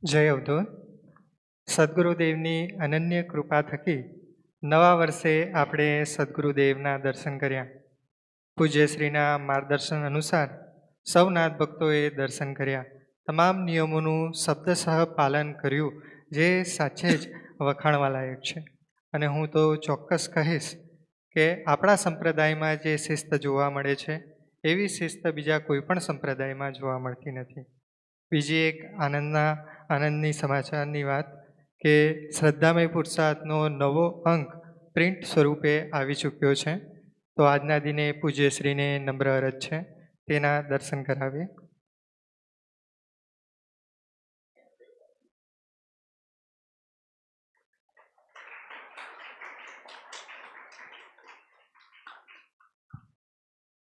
જય અવધૂત. સદગુરુદેવની અનન્ય કૃપા થકી નવા વર્ષે આપણે સદગુરુદેવના દર્શન કર્યા. પૂજ્યશ્રીના માર્ગદર્શન અનુસાર સૌ નાથ ભક્તોએ દર્શન કર્યા. તમામ નિયમોનું શબ્દસહ પાલન કર્યું, જે સાચે જ વખાણવા લાયક છે. અને હું તો ચોક્કસ કહીશ કે આપણા સંપ્રદાયમાં જે શિસ્ત જોવા મળે છે એવી શિસ્ત બીજા કોઈ પણ સંપ્રદાયમાં જોવા મળતી નથી. બીજી એક આનંદની સમાચારની વાત કે શ્રદ્ધામય પુરુષાર્થનો નવો અંક પ્રિન્ટ સ્વરૂપે આવી ચૂક્યો છે. તો આજના દિને પૂજ્યશ્રીને નમ્ર અરજ છે તેના દર્શન કરાવીએ.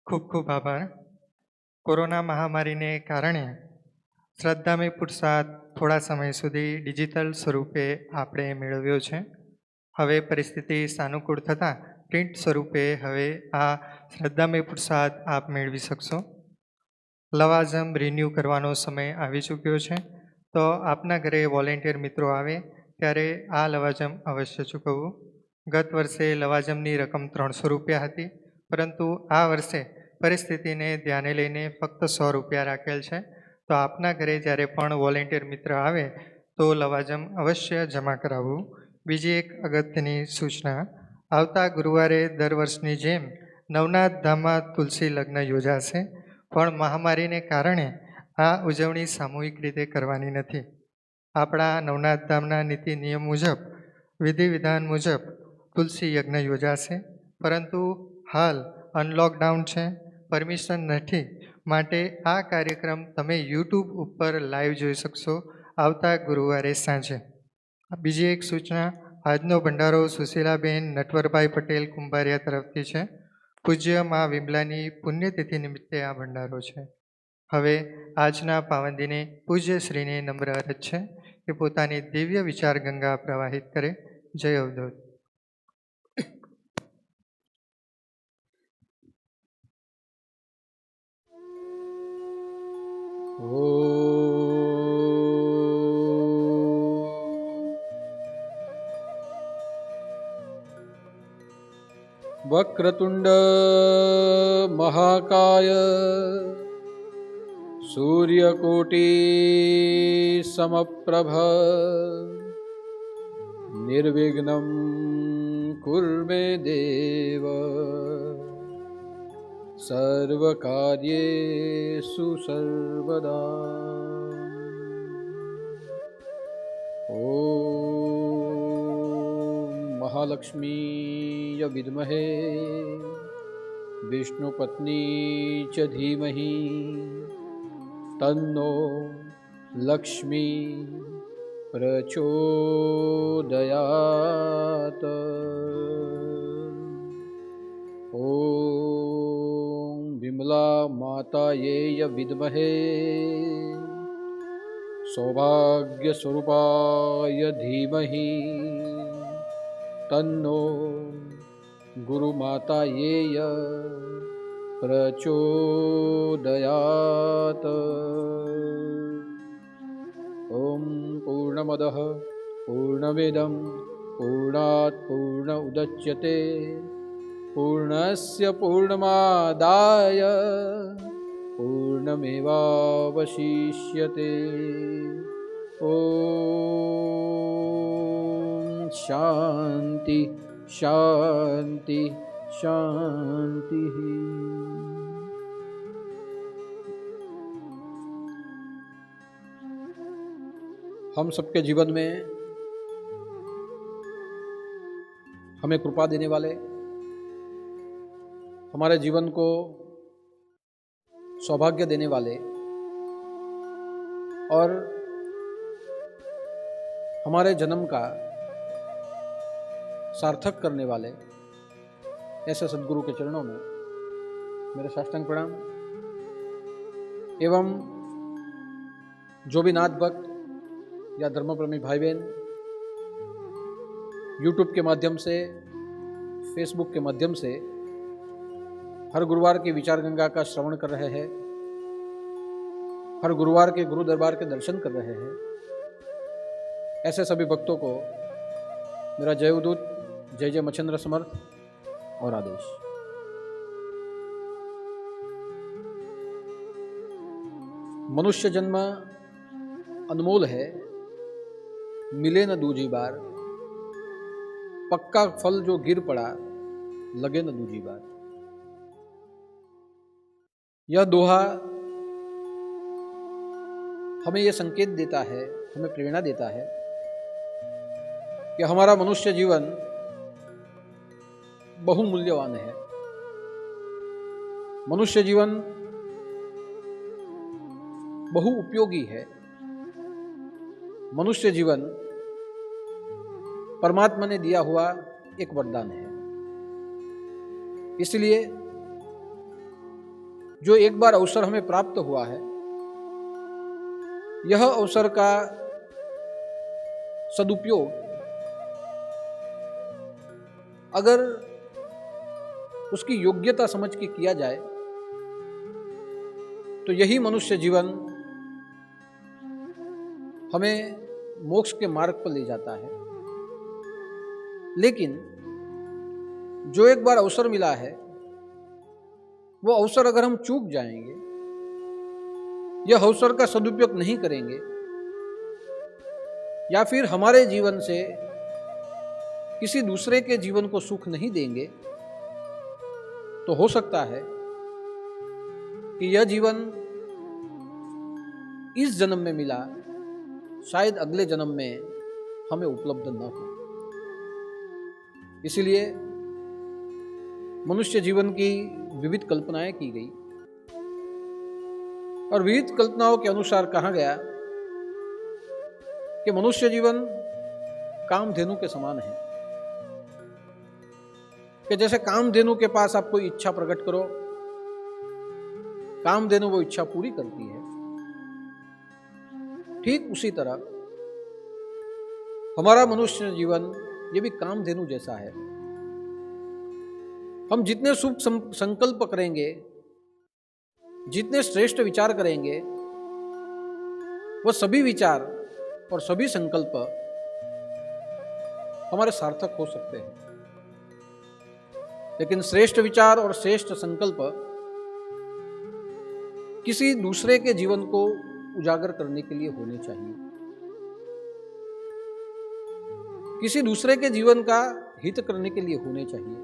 ખૂબ ખૂબ આભાર. કોરોના મહામારીને કારણે શ્રદ્ધામય પુરુષાર્થ થોડા સમય સુધી ડિજિટલ સ્વરૂપે આપણે મેળવ્યો છે. હવે પરિસ્થિતિ સાનુકૂળ થતાં પ્રિન્ટ સ્વરૂપે હવે આ શ્રદ્ધામય પુરુષાર્થ આપ મેળવી શકશો. લવાજમ રિન્યૂ કરવાનો સમય આવી ચૂક્યો છે. તો આપના ઘરે વોલેન્ટિયર મિત્રો આવે ત્યારે આ લવાજમ અવશ્ય ચૂકવવું. ગત વર્ષે લવાજમની રકમ 300 રૂપિયા હતી, પરંતુ આ વર્ષે પરિસ્થિતિને ધ્યાને લઈને ફક્ત 100 રૂપિયા રાખેલ છે. તો આપના ઘરે જ્યારે પણ વોલેન્ટિયર મિત્ર આવે તો લવાજમ અવશ્ય જમા કરાવવું. બીજી એક અગત્યની સૂચના, આવતા ગુરુવારે દર વર્ષની જેમ નવનાથ ધામમાં તુલસી લગ્ન યોજાશે, પણ મહામારીને કારણે આ ઉજવણી સામૂહિક રીતે કરવાની નથી. આપણા નવનાથ ધામના નીતિ નિયમ મુજબ, વિધિ વિધાન મુજબ તુલસી યજ્ઞ યોજાશે, પરંતુ હાલ અનલોકડાઉન છે, પરમિશન નથી, માટે આ કાર્યક્રમ તમે યુટ્યુબ ઉપર લાઈવ જોઈ શકશો આવતા ગુરુવારે સાંજે. બીજી એક સૂચના, આજનો ભંડારો સુશીલાબેન નટવરભાઈ પટેલ કુંભારિયા તરફથી છે. પૂજ્ય મા વિમલાની પુણ્યતિથિ નિમિત્તે આ ભંડારો છે. હવે આજના પાવન દિને પૂજ્ય શ્રીને નમ્ર અરજ છે કે પોતાની દિવ્ય વિચાર ગંગા પ્રવાહિત કરે. જય અવધૂત. વક્રતુંડ મહાકાય સૂર્યકોટી સમપ્રભ નિર્વિઘ્નમ કુરુ મે દેવ સર્વકાર્યેષુ સર્વદા. ઓમ મહાલક્ષ્મીય વિદ્મહે વિષ્ણુપત્ની ચ ધીમહિ તન્નો લક્ષ્મી પ્રચોદયાત. ઓમ વિમલા માતાયેય વિદ્મહે સૌભાગ્ય સ્વરૂપાય ધીમહિ તન્નો ગુરુમાતાયેય પ્રચોદયાત. ઓમ પૂર્ણમદઃ પૂર્ણમિદં પૂર્ણાત પૂર્ણ ઉદચ્યતે પૂર્ણસ્ય પૂર્ણમાદાય પૂર્ણમેવાવશિષ્યતે. ઓમ શાંતિ शांति शांति. हम सबके जीवन में हमें कृपा देने वाले, हमारे जीवन को सौभाग्य देने वाले और हमारे जन्म का सार्थक करने वाले ऐसे सदगुरु के चरणों में मेरे साष्टांग प्रणाम। एवं जो भी नाथ भक्त या धर्मप्रेमी भाई बहन यूट्यूब के माध्यम से, फेसबुक के माध्यम से हर गुरुवार की विचार गंगा का श्रवण कर रहे हैं, हर गुरुवार के गुरु दरबार के दर्शन कर रहे हैं, ऐसे सभी भक्तों को मेरा जय उदूत, जय जय मच्छिंद्र समर्थ और आदेश। मनुष्य जन्म अनमोल है, मिले न दूजी बार, पक्का फल जो गिर पड़ा, लगे न दूजी बार। यह दोहा हमें यह संकेत देता है, हमें प्रेरणा देता है कि हमारा मनुष्य जीवन बहुमूल्यवान है। मनुष्य जीवन बहु उपयोगी है। मनुष्य जीवन परमात्मा ने दिया हुआ एक वरदान है। इसलिए जो एक बार अवसर हमें प्राप्त हुआ है, यह अवसर का सदुपयोग अगर उसकी योग्यता समझ के किया जाए तो यही मनुष्य जीवन हमें मोक्ष के मार्ग पर ले जाता है। लेकिन जो एक बार अवसर मिला है, वो अवसर अगर हम चूक जाएंगे, यह अवसर का सदुपयोग नहीं करेंगे, या फिर हमारे जीवन से किसी दूसरे के जीवन को सुख नहीं देंगे, तो हो सकता है कि यह जीवन इस जन्म में मिला, शायद अगले जन्म में हमें उपलब्ध न हो। इसलिए मनुष्य जीवन की विविध कल्पनाएं की गई और विविध कल्पनाओं के अनुसार कहा गया कि मनुष्य जीवन कामधेनु के समान है। कि जैसे कामधेनु के पास आप कोई इच्छा प्रकट करो, कामधेनु वो इच्छा पूरी करती है, ठीक उसी तरह हमारा मनुष्य जीवन ये भी कामधेनु जैसा है। हम जितने शुभ संकल्प करेंगे, जितने श्रेष्ठ विचार करेंगे, वह सभी विचार और सभी संकल्प हमारे सार्थक हो सकते हैं। लेकिन श्रेष्ठ विचार और श्रेष्ठ संकल्प किसी दूसरे के जीवन को उजागर करने के लिए होने चाहिए, किसी दूसरे के जीवन का हित करने के लिए होने चाहिए।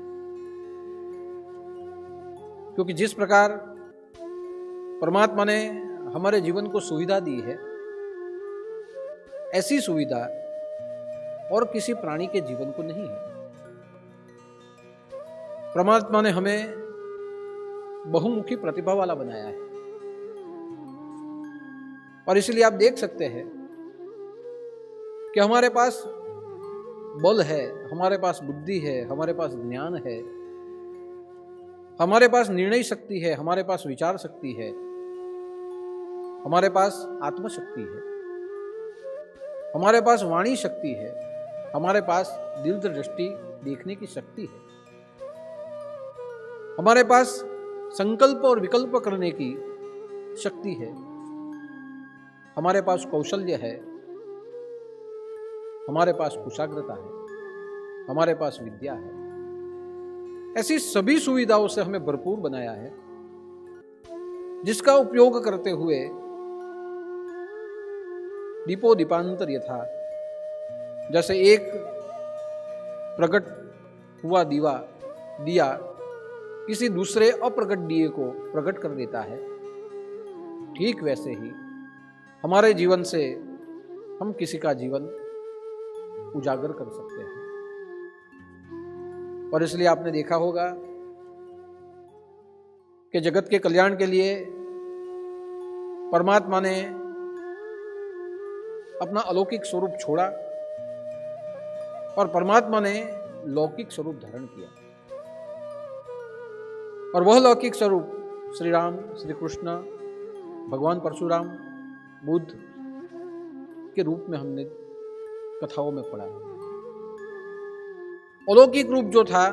क्योंकि जिस प्रकार परमात्मा ने हमारे जीवन को सुविधा दी है, ऐसी सुविधा और किसी प्राणी के जीवन को नहीं है। परमात्मा ने हमें बहुमुखी प्रतिभा वाला बनाया है और इसलिए आप देख सकते हैं कि हमारे पास बल है, हमारे पास बुद्धि है, हमारे पास ज्ञान है, हमारे पास निर्णय शक्ति है, हमारे पास विचार शक्ति है, हमारे पास आत्मशक्ति है, हमारे पास वाणी शक्ति है, हमारे पास दीर्घ दृष्टि देखने की शक्ति है, हमारे पास संकल्प और विकल्प करने की शक्ति है, हमारे पास कौशल्य है, हमारे पास कुशाग्रता है, हमारे पास विद्या है। ऐसी सभी सुविधाओं से हमें भरपूर बनाया है, जिसका उपयोग करते हुए दीपो दीपांतर यथा, जैसे एक प्रकट हुआ दिया किसी दूसरे अप्रकट दिए को प्रकट कर देता है, ठीक वैसे ही हमारे जीवन से हम किसी का जीवन उजागर कर सकते हैं। और इसलिए आपने देखा होगा कि जगत के कल्याण के लिए परमात्मा ने अपना अलौकिक स्वरूप छोड़ा और परमात्मा ने लौकिक स्वरूप धारण किया। और वह लौकिक स्वरूप श्री राम, श्री कृष्ण, भगवान परशुराम, बुद्ध के रूप में हमने कथाओं में पढ़ा है। अलौकिक रूप जो था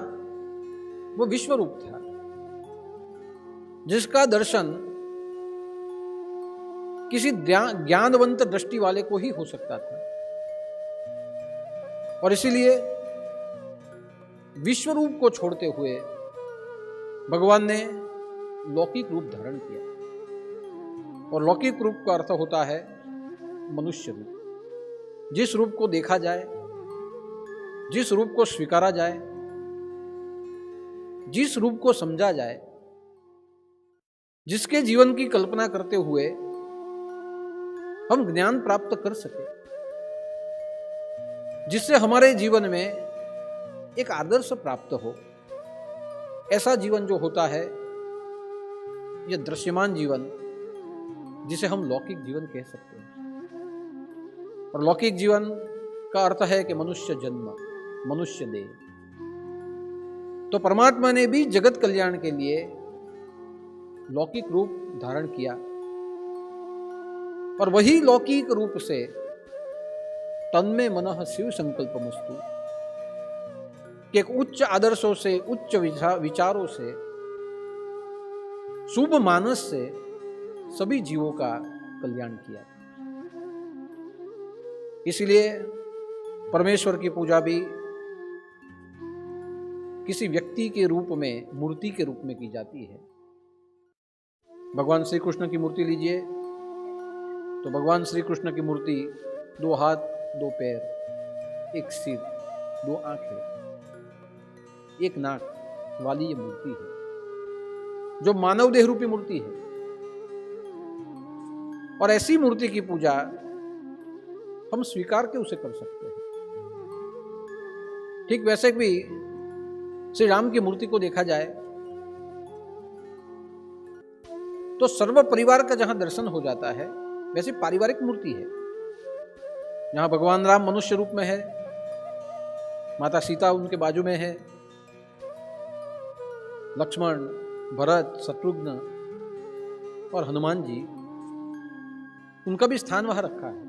वो विश्व रूप था, जिसका दर्शन किसी ज्ञानवंत दृष्टि वाले को ही हो सकता था। और इसीलिए विश्व रूप को छोड़ते हुए भगवान ने लौकिक रूप धारण किया। और लौकिक रूप का अर्थ होता है मनुष्य रूप। जिस रूप को देखा जाए, जिस रूप को स्वीकारा जाए, जिस रूप को समझा जाए, जिसके जीवन की कल्पना करते हुए हम ज्ञान प्राप्त कर सके, जिससे हमारे जीवन में एक आदर्श प्राप्त हो, ऐसा जीवन जो होता है यह दृश्यमान जीवन, जिसे हम लौकिक जीवन कह सकते हैं। और लौकिक जीवन का अर्थ है कि मनुष्य जन्म, मनुष्य देह। तो परमात्मा ने भी जगत कल्याण के लिए लौकिक रूप धारण किया और वही लौकिक रूप से तन्मे मनः शिव संकल्पमस्तु कि एक उच्च आदर्शों से, उच्च विचारों से, शुभ मानस से सभी जीवों का कल्याण किया। इसलिए परमेश्वर की पूजा भी किसी व्यक्ति के रूप में, मूर्ति के रूप में की जाती है। भगवान श्री कृष्ण की मूर्ति लीजिए तो भगवान श्री कृष्ण की मूर्ति 2 हाथ, 2 पैर, 1 सिर, 2 आंखें, 1 नाक वाली ये मूर्ति है, जो मानव देह रूपी मूर्ति है। और ऐसी मूर्ति की पूजा हम स्वीकार के उसे कर सकते हैं। ठीक वैसे भी श्री राम की मूर्ति को देखा जाए तो सर्व परिवार का जहां दर्शन हो जाता है, वैसे पारिवारिक मूर्ति है। यहां भगवान राम मनुष्य रूप में है, माता सीता उनके बाजू में है, लक्ष्मण, भरत, शत्रुघ्न और हनुमान जी, उनका भी स्थान वहां रखा है।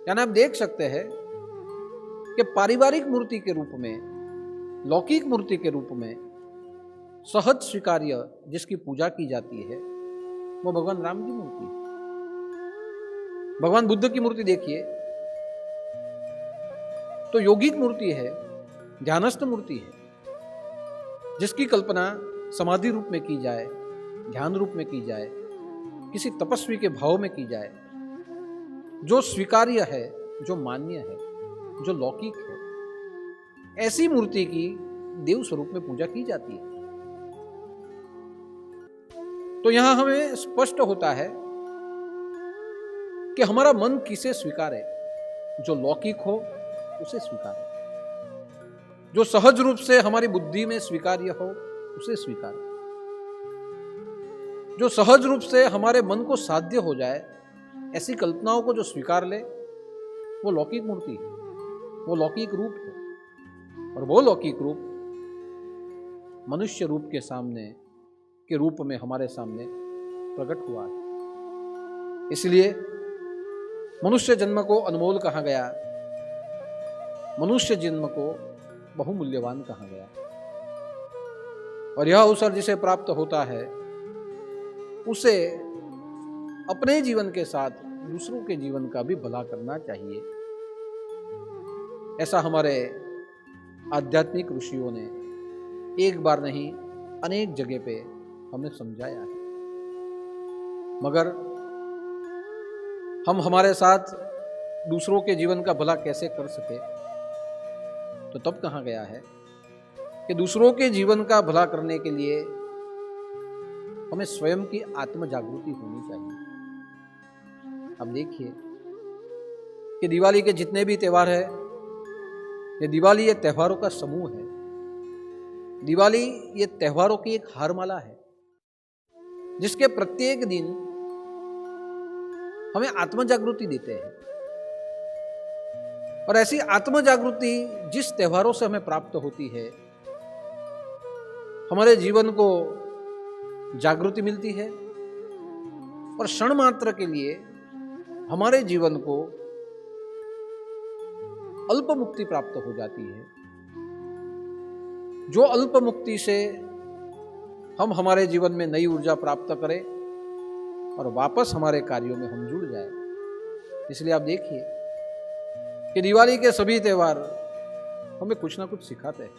यानी आप देख सकते हैं कि पारिवारिक मूर्ति के रूप में, लौकिक मूर्ति के रूप में सहज स्वीकार्य जिसकी पूजा की जाती है वो भगवान राम की मूर्ति है। भगवान बुद्ध की मूर्ति देखिए तो योगिक मूर्ति है, ध्यानस्थ मूर्ति है, जिसकी कल्पना समाधि रूप में की जाए, ध्यान रूप में की जाए, किसी तपस्वी के भाव में की जाए, जो स्वीकार्य है, जो मान्य है, जो लौकिक है, ऐसी मूर्ति की देव स्वरूप में पूजा की जाती है। तो यहां हमें स्पष्ट होता है कि हमारा मन किसे स्वीकारे, जो लौकिक हो उसे स्वीकारे, जो सहज रूप से हमारी बुद्धि में स्वीकार्य हो उसे स्वीकारे, जो सहज रूप से हमारे मन को साध्य हो जाए, ऐसी कल्पनाओं को जो स्वीकार ले, वो लौकिक मूर्ति है, वो लौकिक रूप है। और वो लौकिक रूप मनुष्य रूप के सामने के रूप में हमारे सामने प्रकट हुआ है। इसलिए मनुष्य जन्म को अनमोल कहा गया, मनुष्य जन्म को बहुमूल्यवान कहा गया। और यह अवसर जिसे प्राप्त होता है उसे अपने जीवन के साथ दूसरों के जीवन का भी भला करना चाहिए। ऐसा हमारे आध्यात्मिक ऋषियों ने एक बार नहीं अनेक जगह पे हमें समझाया है। मगर हम हमारे साथ दूसरों के जीवन का भला कैसे कर सके, तो तब कहा गया है कि दूसरों के जीवन का भला करने के लिए हमें स्वयं की आत्म जागृति होनी चाहिए। अब देखिए कि दिवाली के जितने भी त्यौहार है, ये दिवाली ये त्योहारों का समूह है। दिवाली ये त्योहारों की एक हारमाला है, जिसके प्रत्येक दिन हमें आत्म जागृति देते हैं। और ऐसी आत्म जागृति जिस त्योहारों से हमें प्राप्त होती है, हमारे जीवन को जागृति मिलती है और क्षण मात्र के लिए हमारे जीवन को अल्प मुक्ति प्राप्त हो जाती है, जो अल्प मुक्ति से हम हमारे जीवन में नई ऊर्जा प्राप्त करें और वापस हमारे कार्यों में हम जुड़ जाए। इसलिए आप देखिए कि दिवाली के सभी त्यौहार हमें कुछ ना कुछ सिखाते हैं।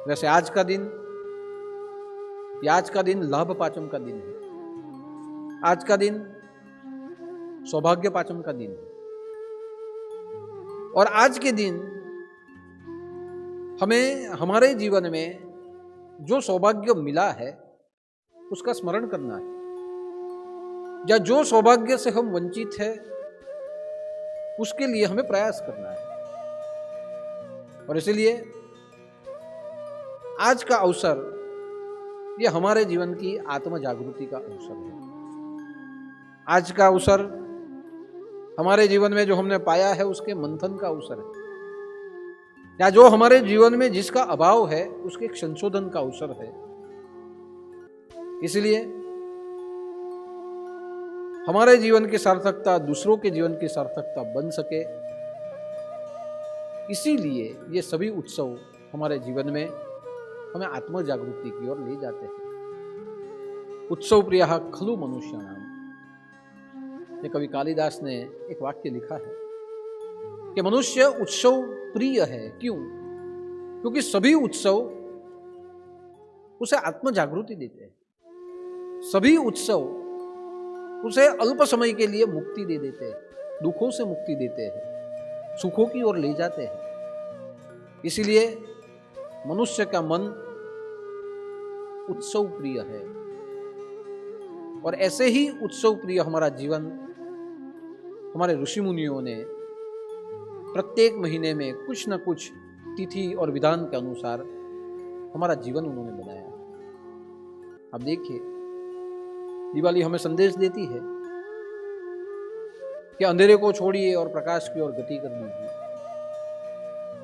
वैसे आज का दिन लाभ पाचम का दिन है। आज का दिन सौभाग्य पाचम का दिन है। और आज के दिन हमें हमारे जीवन में जो सौभाग्य मिला है उसका स्मरण करना है, या जो सौभाग्य से हम वंचित हैं उसके लिए हमें प्रयास करना है। और इसलिए आज का अवसर ये हमारे जीवन की आत्म जागृति का अवसर है। आज का अवसर हमारे जीवन में जो हमने पाया है उसके मंथन का अवसर है, या जो हमारे जीवन में जिसका अभाव है उसके एक संशोधन का अवसर है। इसलिए हमारे जीवन की सार्थकता दूसरों के जीवन की सार्थकता बन सके, इसीलिए ये सभी उत्सव हमारे जीवन में हमें आत्म जागृति की ओर ले जाते हैं। उत्सव प्रिय खलु मनुष्याणाम, ये कवि कालिदास ने एक वाक्य लिखा है कि मनुष्य उत्सव प्रिय है। क्यों? क्योंकि सभी उत्सव उसे आत्म जागृति देते हैं। सभी उत्सव उसे अल्प समय के लिए मुक्ति दे देते हैं, दुखों से मुक्ति देते हैं, सुखों की ओर ले जाते हैं। इसीलिए मनुष्य का मन उत्सव प्रिय है, और ऐसे ही उत्सव प्रिय हमारा जीवन हमारे ऋषि मुनियों ने प्रत्येक महीने में कुछ न कुछ तिथि और विधान के अनुसार हमारा जीवन उन्होंने बनाया। अब देखिए, दिवाली हमें संदेश देती है कि अंधेरे को छोड़िए और प्रकाश की ओर गति कर दीजिए,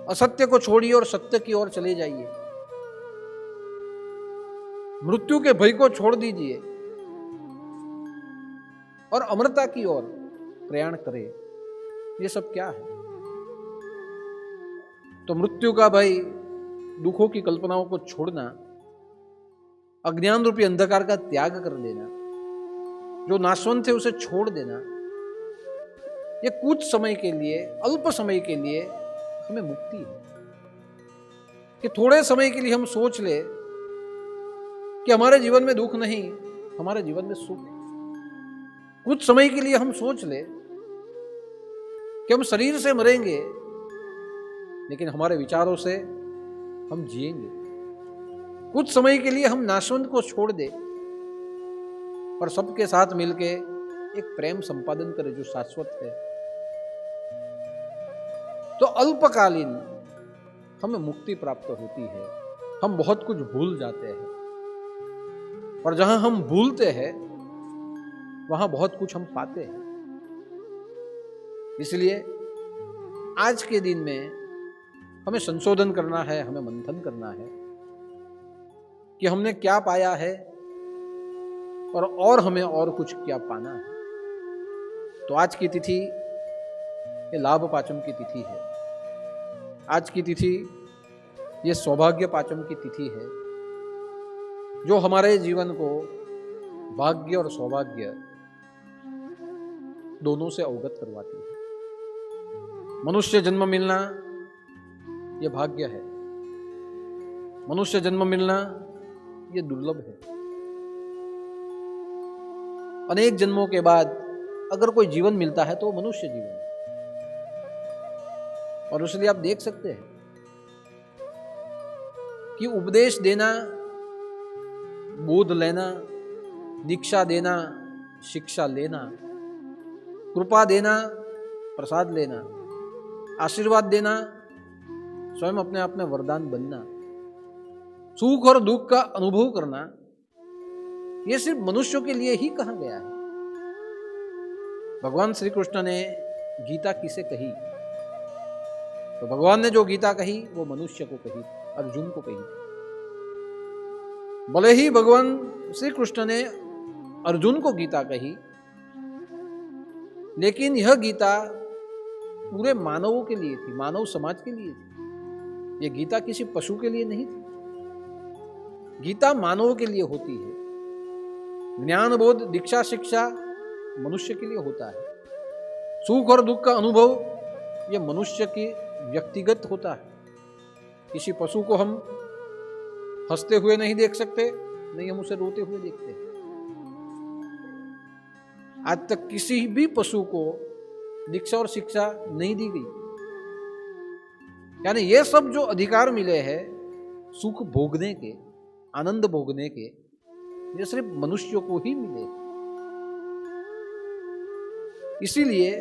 असत्य को छोड़िए और सत्य की ओर चले जाइए, मृत्यु के भय को छोड़ दीजिए और अमरता की ओर प्रयाण करें। ये सब क्या है? तो मृत्यु का भय, दुखों की कल्पनाओं को छोड़ना, अज्ञान रूपी अंधकार का त्याग कर देना, जो नाशवंत है उसे छोड़ देना, ये कुछ समय के लिए, अल्प समय के लिए हमें मुक्ति है। कि थोड़े समय के लिए हम सोच ले कि हमारे जीवन में दुख नहीं, हमारे जीवन में सुख है। कुछ समय के लिए हम सोच ले कि हम शरीर से मरेंगे, लेकिन हमारे विचारों से हम जिएंगे। कुछ समय के लिए हम नाशवंत को छोड़ दे और सबके साथ मिलके एक प्रेम संपादन करें जो शाश्वत है, तो अल्पकालीन हमें मुक्ति प्राप्त होती है। हम बहुत कुछ भूल जाते हैं, और जहां हम भूलते हैं वहां बहुत कुछ हम पाते हैं। इसलिए आज के दिन में हमें संशोधन करना है, हमें मंथन करना है कि हमने क्या पाया है और हमें और कुछ क्या पाना है। तो आज की तिथि ये लाभ पाचम की तिथि है। आज की तिथि ये सौभाग्य पाचम की तिथि है, जो हमारे जीवन को भाग्य और सौभाग्य दोनों से अवगत करवाती है। मनुष्य जन्म मिलना यह भाग्य है, मनुष्य जन्म मिलना यह दुर्लभ है। अनेक जन्मों के बाद अगर कोई जीवन मिलता है तो मनुष्य जीवन है। और इसलिए आप देख सकते हैं कि उपदेश देना, बोध लेना, दीक्षा देना, शिक्षा लेना, कृपा देना, प्रसाद लेना, आशीर्वाद देना, स्वयं अपने आप में वरदान बनना, सुख और दुख का अनुभव करना, यह सिर्फ मनुष्यों के लिए ही कहा गया है। भगवान श्री कृष्ण ने गीता किसे कही? तो भगवान ने जो गीता कही वो मनुष्य को कही, अर्जुन को कही। भले ही भगवान श्री कृष्ण ने अर्जुन को गीता कही, लेकिन यह गीता पूरे मानवों के लिए थी, मानव समाज के लिए थी। यह गीता किसी पशु के लिए नहीं थी। गीता मानवों के लिए होती है। ज्ञान, बोध, दीक्षा, शिक्षा मनुष्य के लिए होता है। सुख और दुख का अनुभव ये मनुष्य की व्यक्तिगत होता है। किसी पशु को हम हंसते हुए नहीं देख सकते, नहीं हम उसे रोते हुए देखते हैं। आज तक किसी भी पशु को दीक्षा और शिक्षा नहीं दी गई। यानी ये सब जो अधिकार मिले हैं सुख भोगने के, आनंद भोगने के, ये सिर्फ मनुष्यों को ही मिले। इसीलिए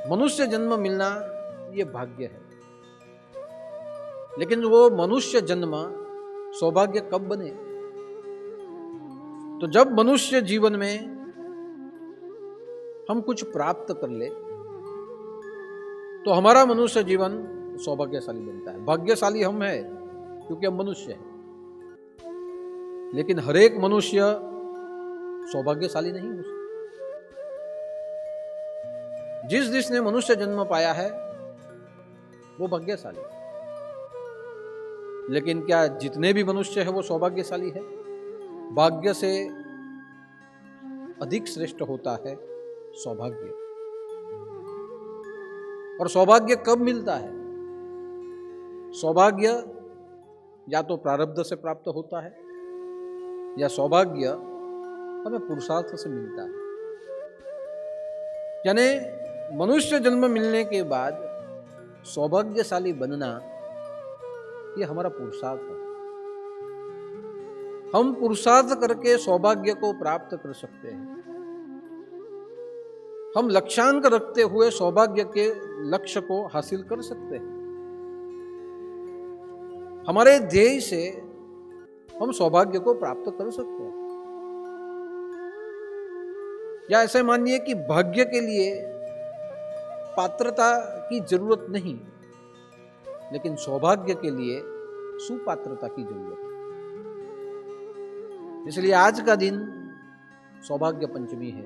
मनुष्य जन्म मिलना ये भाग्य है। लेकिन वो मनुष्य जन्म सौभाग्य कब बने? तो जब मनुष्य जीवन में हम कुछ प्राप्त कर ले तो हमारा मनुष्य जीवन सौभाग्यशाली बनता है। भाग्यशाली हम हैं क्योंकि हम मनुष्य हैं, लेकिन हर एक मनुष्य सौभाग्यशाली नहीं हो सकता। जिसने मनुष्य जन्म पाया है वो भाग्यशाली, लेकिन क्या जितने भी मनुष्य है वो सौभाग्यशाली है? भाग्य से अधिक श्रेष्ठ होता है सौभाग्य। और सौभाग्य कब मिलता है? सौभाग्य या तो प्रारब्ध से प्राप्त होता है या सौभाग्य हमें पुरुषार्थ से मिलता है। यानी मनुष्य जन्म मिलने के बाद सौभाग्यशाली बनना ये हमारा पुरुषार्थ है। हम पुरुषार्थ करके सौभाग्य को प्राप्त कर सकते हैं। हम लक्ष्यांक रखते हुए सौभाग्य के लक्ष्य को हासिल कर सकते हैं। हमारे ध्येय से हम सौभाग्य को प्राप्त कर सकते हैं। या ऐसे मानिए कि भाग्य के लिए पात्रता की जरूरत नहीं, लेकिन सौभाग्य के लिए सुपात्रता की जरूरत है। इसलिए आज का दिन सौभाग्य पंचमी है।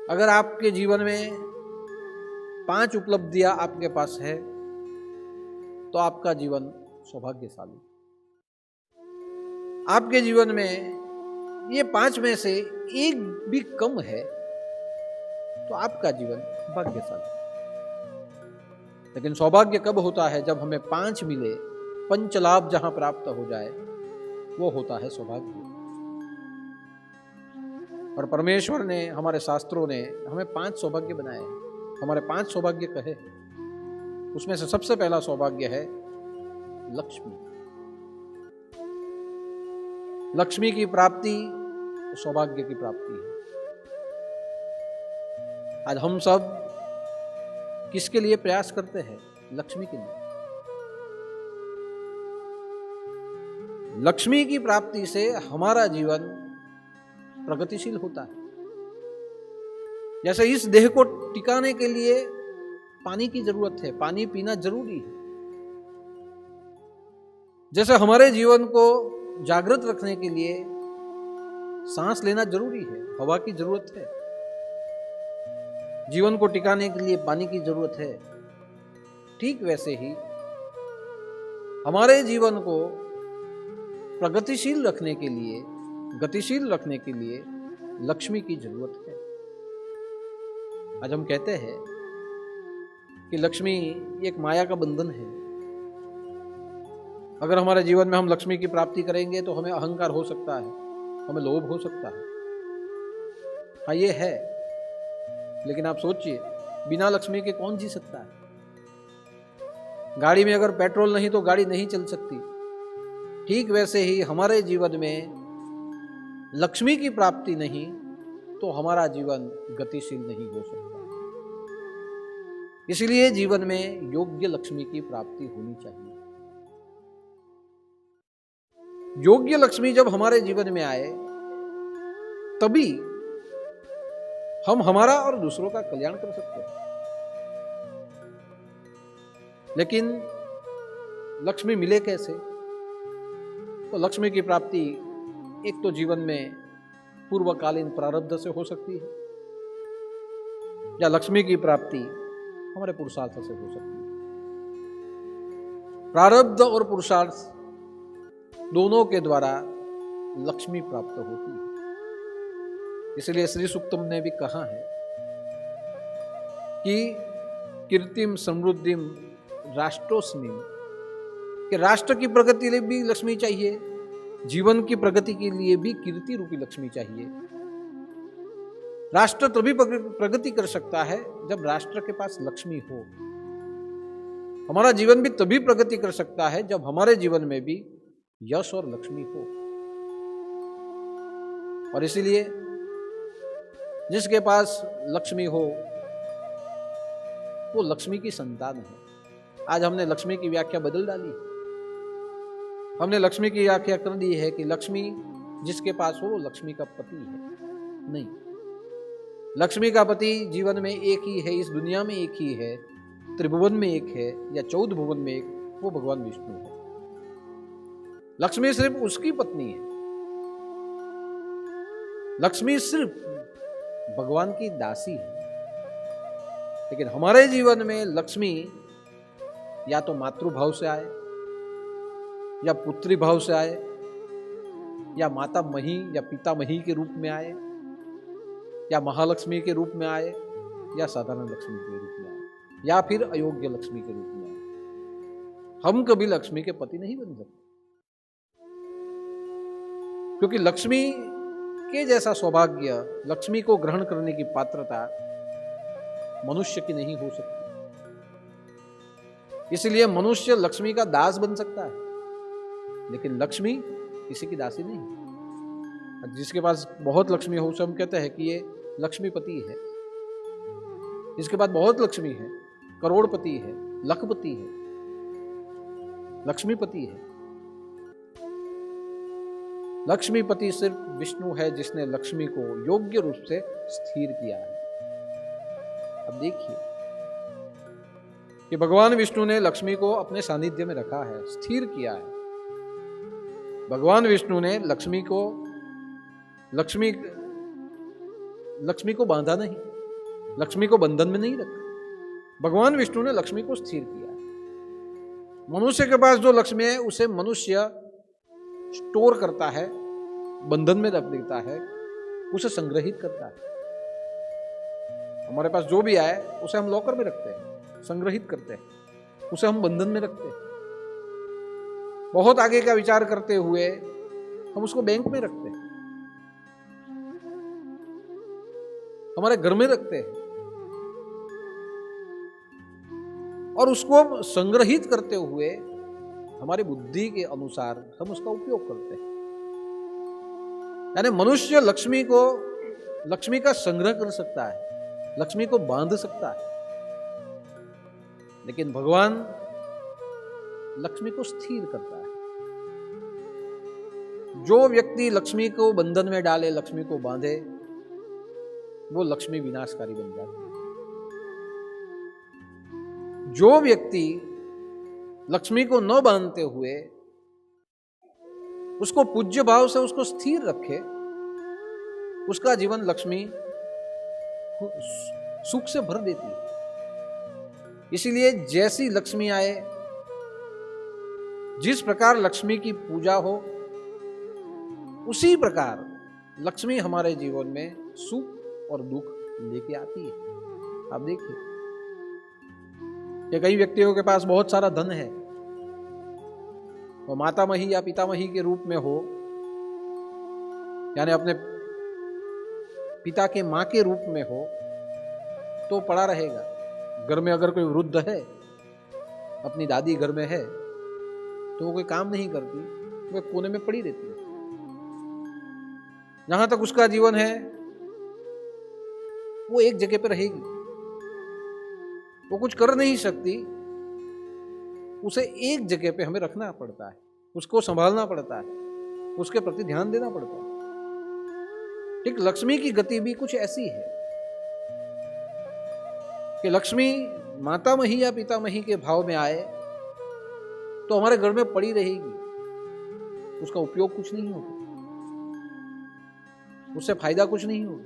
अगर आपके जीवन में 5 उपलब्धियां आपके पास है तो आपका जीवन सौभाग्यशाली। आपके जीवन में ये 5 में से एक भी कम है तो आपका जीवन भाग्यशाली। लेकिन सौभाग्य कब होता है? जब हमें 5 मिले, पंच लाभ जहां प्राप्त हो जाए, वो होता है सौभाग्य। और परमेश्वर ने, हमारे शास्त्रों ने हमें 5 सौभाग्य बनाए हैं। हमारे 5 सौभाग्य कहे, उसमें से सबसे पहला सौभाग्य है लक्ष्मी। लक्ष्मी की प्राप्ति सौभाग्य की प्राप्ति है। आज हम सब किसके लिए प्रयास करते हैं? लक्ष्मी के लिए। लक्ष्मी की प्राप्ति से हमारा जीवन प्रगतिशील होता है। जैसे इस देह को टिकाने के लिए पानी की जरूरत है, पानी पीना जरूरी है। जैसे हमारे जीवन को जागृत रखने के लिए सांस लेना जरूरी है, हवा की जरूरत है। जीवन को टिकाने के लिए पानी की जरूरत है। ठीक वैसे ही हमारे जीवन को प्रगतिशील रखने के लिए, गतिशील रखने के लिए लक्ष्मी की जरूरत है। आज हम कहते हैं कि लक्ष्मी एक माया का बंधन है। अगर हमारे जीवन में हम लक्ष्मी की प्राप्ति करेंगे तो हमें अहंकार हो सकता है, हमें लोभ हो सकता है। हाँ, ये है, लेकिन आप सोचिए, बिना लक्ष्मी के कौन जी सकता है? गाड़ी में अगर पेट्रोल नहीं तो गाड़ी नहीं चल सकती। ठीक वैसे ही हमारे जीवन में लक्ष्मी की प्राप्ति नहीं तो हमारा जीवन गतिशील नहीं हो सकता। इसलिए जीवन में योग्य लक्ष्मी की प्राप्ति होनी चाहिए। योग्य लक्ष्मी जब हमारे जीवन में आए तभी हम हमारा और दूसरों का कल्याण कर सकते हैं। लेकिन लक्ष्मी मिले कैसे? तो लक्ष्मी की प्राप्ति एक तो जीवन में पूर्वकालीन प्रारब्ध से हो सकती है, या लक्ष्मी की प्राप्ति हमारे पुरुषार्थ से हो सकती है। प्रारब्ध और पुरुषार्थ दोनों के द्वारा लक्ष्मी प्राप्त होती है। इसलिए श्री सूक्तम ने भी कहा है कि कीर्तिम समृद्धिम राष्ट्रोस्मिन, कि राष्ट्र की प्रगति के लिए भी लक्ष्मी चाहिए, जीवन की प्रगति के लिए भी कीर्ति रूपी लक्ष्मी चाहिए। राष्ट्र तभी प्रगति कर सकता है जब राष्ट्र के पास लक्ष्मी हो। हमारा जीवन भी तभी प्रगति कर सकता है जब हमारे जीवन में भी यश और लक्ष्मी हो। और इसीलिए जिसके पास लक्ष्मी हो वो लक्ष्मी की संतान है। आज हमने लक्ष्मी की व्याख्या बदल डाली। हमने लक्ष्मी की व्याख्या कर दी है कि लक्ष्मी जिसके पास हो वो लक्ष्मी का पति है। नहीं, लक्ष्मी का पति जीवन में एक ही है, इस दुनिया में एक ही है, त्रिभुवन में एक है या 14 भुवन में एक, वो भगवान विष्णु है। लक्ष्मी सिर्फ उसकी पत्नी है। लक्ष्मी सिर्फ भगवान की दासी है। लेकिन हमारे जीवन में लक्ष्मी या तो मातृभाव से आए, या पुत्री भाव से आए, या माता मही या पिता मही के रूप में आए, या महालक्ष्मी के रूप में आए, या साधारण लक्ष्मी के रूप में आए, या फिर अयोग्य लक्ष्मी के रूप में आए। हम कभी लक्ष्मी के पति नहीं बन सकते, क्योंकि लक्ष्मी के जैसा सौभाग्य, लक्ष्मी को ग्रहण करने की पात्रता मनुष्य की नहीं हो सकती। इसलिए मनुष्य लक्ष्मी का दास बन सकता है, लेकिन लक्ष्मी किसी की दासी नहीं। जिसके पास बहुत लक्ष्मी हो उसे हम कहते हैं कि ये लक्ष्मीपति है। जिसके पास बहुत लक्ष्मी है, करोड़पति है, लखपति है, लक्ष्मीपति है। लक्ष्मीपति सिर्फ विष्णु है जिसने लक्ष्मी को योग्य रूप से स्थिर किया है। अब देखिए कि भगवान विष्णु ने लक्ष्मी को अपने सानिध्य में रखा है, स्थिर किया है। भगवान विष्णु ने लक्ष्मी को बांधा नहीं, लक्ष्मी को बंधन में नहीं रखा। भगवान विष्णु ने लक्ष्मी को स्थिर किया है। मनुष्य के पास जो लक्ष्मी है उसे मनुष्य स्टोर करता है, बंधन में रख देता है, उसे संग्रहित करता है। हमारे पास जो भी आए उसे हम लॉकर में रखते हैं, संग्रहित करते हैं, उसे हम बंधन में रखते हैं। बहुत आगे का विचार करते हुए हम उसको बैंक में रखते हैं, हमारे घर में रखते हैं, और उसको संग्रहित करते हुए हमारी बुद्धि के अनुसार हम उसका उपयोग करते हैं। यानी मनुष्य लक्ष्मी का संग्रह कर सकता है, लक्ष्मी को बांध सकता है, लेकिन भगवान लक्ष्मी को स्थिर करता है। जो व्यक्ति लक्ष्मी को बंधन में डाले, लक्ष्मी को बांधे, वो लक्ष्मी विनाशकारी बन जाती है। जो व्यक्ति लक्ष्मी को न बांधते हुए उसको पूज्य भाव से उसको स्थिर रखे, उसका जीवन लक्ष्मी सुख से भर देती है। इसीलिए जैसी लक्ष्मी आए, जिस प्रकार लक्ष्मी की पूजा हो, उसी प्रकार लक्ष्मी हमारे जीवन में सुख और दुख लेके आती है। आप देखिए कि कई व्यक्तियों के पास बहुत सारा धन है, वो मातामही या पितामही के रूप में हो, यानी अपने पिता के मां के रूप में हो, तो पड़ा रहेगा। घर में अगर कोई वृद्ध है, अपनी दादी घर में है, तो वो कोई काम नहीं करती, वो कोने में पड़ी रहती है। जहां तक उसका जीवन है वो एक जगह पर रहेगी, वो कुछ कर नहीं सकती, उसे एक जगह पे हमें रखना पड़ता है, उसको संभालना पड़ता है, उसके प्रति ध्यान देना पड़ता है। ठीक लक्ष्मी की गति भी कुछ ऐसी है कि लक्ष्मी मातामही या पितामही के भाव में आए तो हमारे घर में पड़ी रहेगी, उसका उपयोग कुछ नहीं होगा, उससे फायदा कुछ नहीं होगा,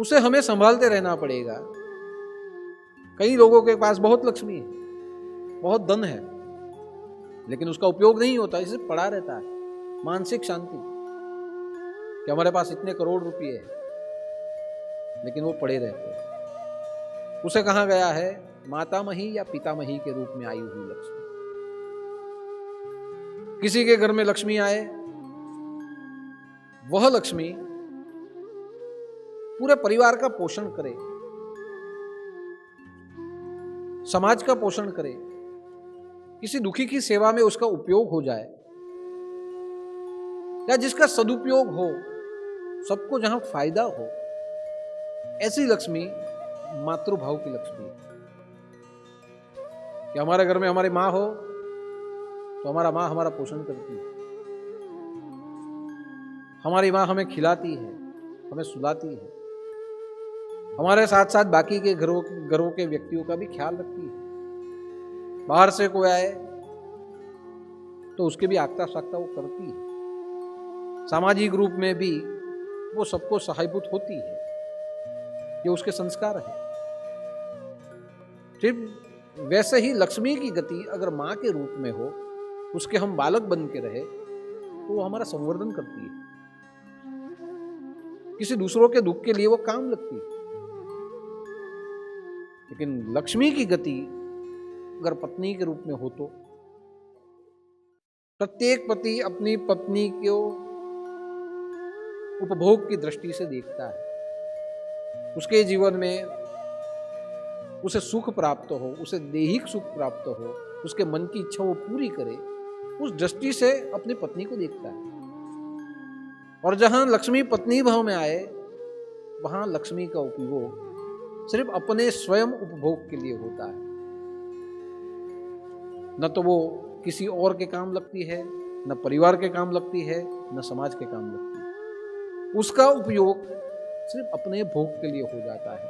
उसे हमें संभालते रहना पड़ेगा। कई लोगों के पास बहुत लक्ष्मी है, बहुत धन है, लेकिन उसका उपयोग नहीं होता, इसे पड़ा रहता है। मानसिक शांति कि हमारे पास इतने करोड़ रुपए हैं, लेकिन वो पड़े रहते हैं। उसे कहा गया है मातामही या पितामही के रूप में आई हुई लक्ष्मी। किसी के घर में लक्ष्मी आए, वह लक्ष्मी पूरे परिवार का पोषण करे, समाज का पोषण करे, किसी दुखी की सेवा में उसका उपयोग हो जाए, या जिसका सदुपयोग हो, सबको जहां फायदा हो, ऐसी लक्ष्मी मातृभाव की लक्ष्मी है। कि हमारे घर में हमारी माँ हो तो हमारा माँ हमारा पोषण करती है, हमारी माँ हमें खिलाती है, हमें सुलाती है, हमारे साथ साथ बाकी के घरों के व्यक्तियों का भी ख्याल रखती है। बाहर से कोई आए तो उसके भी आगता सागता वो करती है। सामाजिक रूप में भी वो सबको सहायभूत होती है, ये उसके संस्कार है। सिर्फ वैसे ही लक्ष्मी की गति अगर माँ के रूप में हो, उसके हम बालक बन के रहे, तो वो हमारा संवर्धन करती है, किसी दूसरों के दुख के लिए वो काम लगती है। लेकिन लक्ष्मी की गति अगर पत्नी के रूप में हो तो प्रत्येक पति अपनी पत्नी को उपभोग की दृष्टि से देखता है। उसके जीवन में उसे सुख प्राप्त हो, उसे दैहिक सुख प्राप्त हो, उसके मन की इच्छा वो पूरी करे, उस दृष्टि से अपनी पत्नी को देखता है। और जहां लक्ष्मी पत्नी भाव में आए, वहां लक्ष्मी का उपयोग सिर्फ अपने स्वयं उपभोग के लिए होता है, न तो वो किसी और के काम लगती है, न परिवार के काम लगती है, न समाज के काम लगती है। उसका उपयोग सिर्फ अपने भोग के लिए हो जाता है।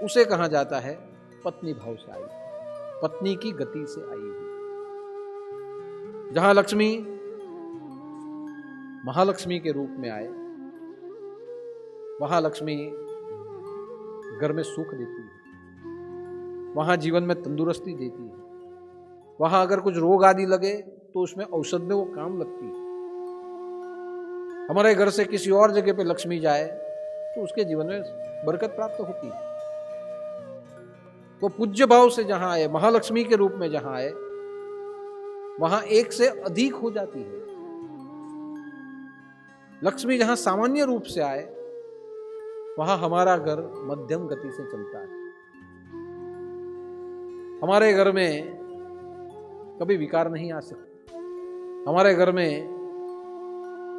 उसे कहा जाता है पत्नी भाव से आई, पत्नी की गति से आई हुई। जहां लक्ष्मी महालक्ष्मी के रूप में आए, वहां लक्ष्मी घर में सुख देती है, वहां जीवन में तंदुरुस्ती देती है, वहां अगर कुछ रोग आदि लगे तो उसमें औषध में वो काम लगती है। हमारे घर से किसी और जगह पे लक्ष्मी जाए तो उसके जीवन में बरकत प्राप्त होती है। वो पूज्य भाव से जहां आए, महालक्ष्मी के रूप में जहां आए, वहां एक से अधिक हो जाती है। लक्ष्मी जहां सामान्य रूप से आए, वहां हमारा घर मध्यम गति से चलता है। हमारे घर में कभी विकार नहीं आ सकते, हमारे घर में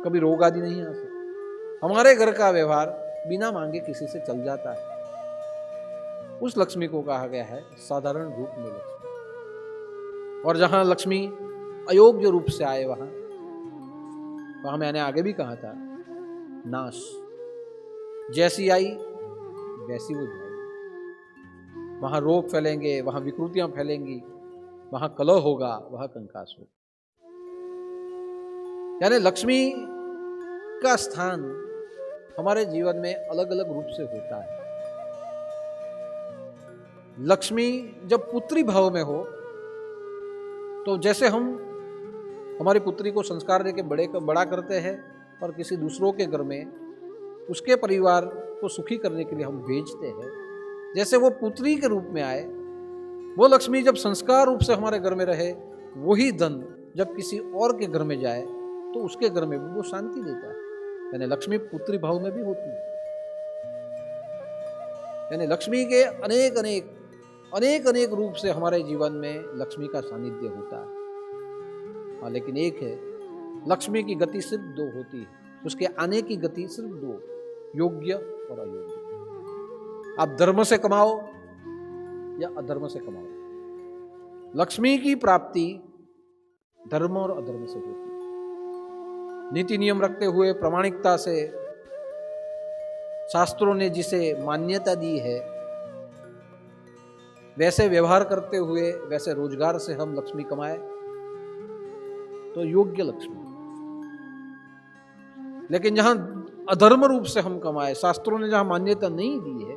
कभी रोग आदि नहीं आ सकते, हमारे घर का व्यवहार बिना मांगे किसी से चल जाता है। उस लक्ष्मी को कहा गया है साधारण रूप में लक्ष्मी। और जहां लक्ष्मी अयोग्य रूप से आए, वहां मैंने आगे भी कहा था नाश, जैसी आई वैसी वो जाएगी। वहां रोग फैलेंगे, वहां विकृतियां फैलेंगी, वहां कलह होगा, वहां कंकास होगा। यानी लक्ष्मी का स्थान हमारे जीवन में अलग अलग रूप से होता है। लक्ष्मी जब पुत्री भाव में हो, तो जैसे हम हमारी पुत्री को संस्कार देके बड़ा करते हैं और किसी दूसरों के घर में उसके परिवार को सुखी करने के लिए हम भेजते हैं, जैसे वो पुत्री के रूप में आए, वो लक्ष्मी जब संस्कार रूप से हमारे घर में रहे, वही धन जब किसी और के घर में जाए तो उसके घर में भी वो शांति देता है। यानी लक्ष्मी पुत्री भाव में भी होती है। यानी लक्ष्मी के अनेक अनेक रूप से हमारे जीवन में लक्ष्मी का सानिध्य होता है। हाँ, लेकिन एक है, लक्ष्मी की गति सिर्फ दो होती है, उसके आने की गति सिर्फ दो, योग्य और अयोग्य। आप धर्म से कमाओ या अधर्म से कमाओ, लक्ष्मी की प्राप्ति धर्म और अधर्म से होती है। नीति नियम रखते हुए, प्रामाणिकता से, शास्त्रों ने जिसे मान्यता दी है, वैसे व्यवहार करते हुए, वैसे रोजगार से हम लक्ष्मी कमाए तो योग्य लक्ष्मी। लेकिन जहां अधर्म रूप से हम कमाए, शास्त्रों ने जहां मान्यता नहीं दी है,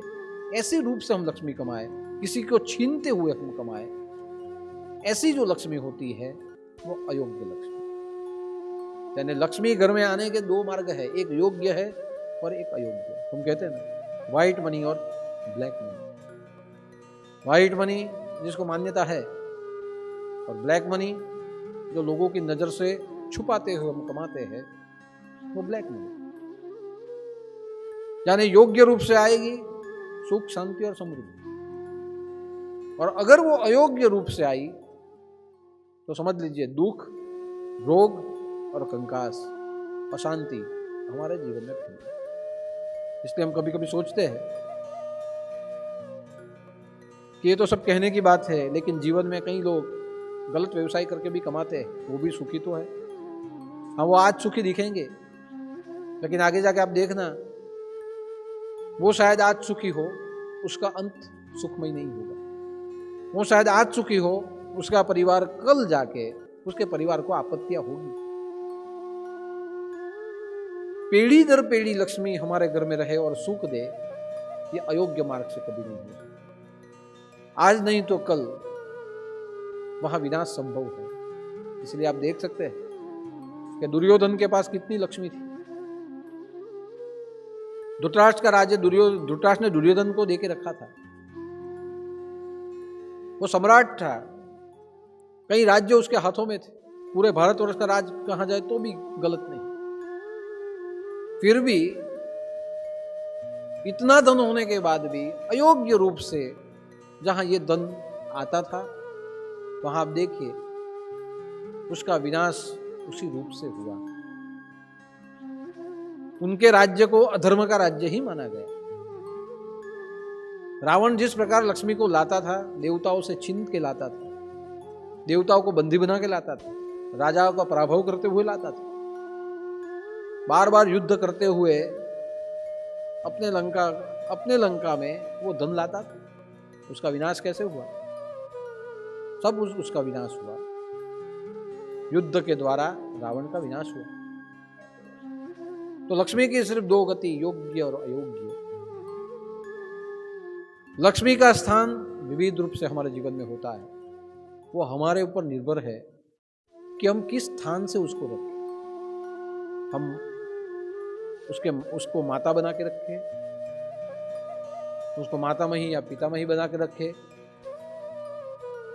ऐसे रूप से हम लक्ष्मी कमाए, किसी को छीनते हुए हम कमाए, ऐसी जो लक्ष्मी होती है वो अयोग्य लक्ष्मी। यानी लक्ष्मी घर में आने के दो मार्ग है, एक योग्य है और एक अयोग्य। हम कहते हैं ना, व्हाइट मनी और ब्लैक मनी। व्हाइट मनी जिसको मान्यता है, और ब्लैक मनी जो लोगों की नजर से छुपाते हुए हम कमाते हैं, वो ब्लैक मनी। यानी योग्य रूप से आएगी सुख, शांति और समृद्धि, और अगर वो अयोग्य रूप से आई तो समझ लीजिए दुख, रोग और कंकास, अशांति हमारे जीवन में फैलती। इसलिए हम कभी कभी सोचते हैं कि ये तो सब कहने की बात है, लेकिन जीवन में कई लोग गलत व्यवसाय करके भी कमाते हैं, वो भी सुखी तो है। हाँ, वो आज सुखी दिखेंगे, लेकिन आगे जाके आप देखना वो शायद आज सुखी हो, उसका अंत सुखमय नहीं होगा। वो शायद आज सुखी हो, उसका परिवार कल जाके उसके परिवार को आपत्तियां होगी। पीढ़ी दर पीढ़ी लक्ष्मी हमारे घर में रहे और सुख दे, ये अयोग्य मार्ग से कभी नहीं हो सकता। आज नहीं तो कल वहां विनाश संभव है। इसलिए आप देख सकते हैं कि दुर्योधन के पास कितनी लक्ष्मी थी। धृतराष्ट्र का राज्य धृतराष्ट्र ने दुर्योधन को देके रखा था। वो सम्राट था, कई राज्य उसके हाथों में थे, पूरे भारतवर्ष का राज कहा जाए तो भी गलत नहीं। फिर भी इतना धन होने के बाद भी अयोग्य रूप से जहां ये धन आता था, वहां आप देखिए उसका विनाश उसी रूप से हुआ। उनके राज्य को अधर्म का राज्य ही माना गया। रावण जिस प्रकार लक्ष्मी को लाता था, देवताओं से छीन के लाता था, देवताओं को बंदी बना के लाता था, राजाओं का पराभव करते हुए लाता था, बार बार युद्ध करते हुए अपने लंका में वो धन लाता था, उसका विनाश कैसे हुआ? सब उसका विनाश हुआ। युद्ध के द्वारा रावण का विनाश हुआ। तो लक्ष्मी की सिर्फ दो गति, योग्य और अयोग्य। लक्ष्मी का स्थान विविध रूप से हमारे जीवन में होता है। वो हमारे ऊपर निर्भर है कि हम किस स्थान से उसको रखें। हम उसको माता बना के रखें, उसको मातामही या पितामही बना के रखें,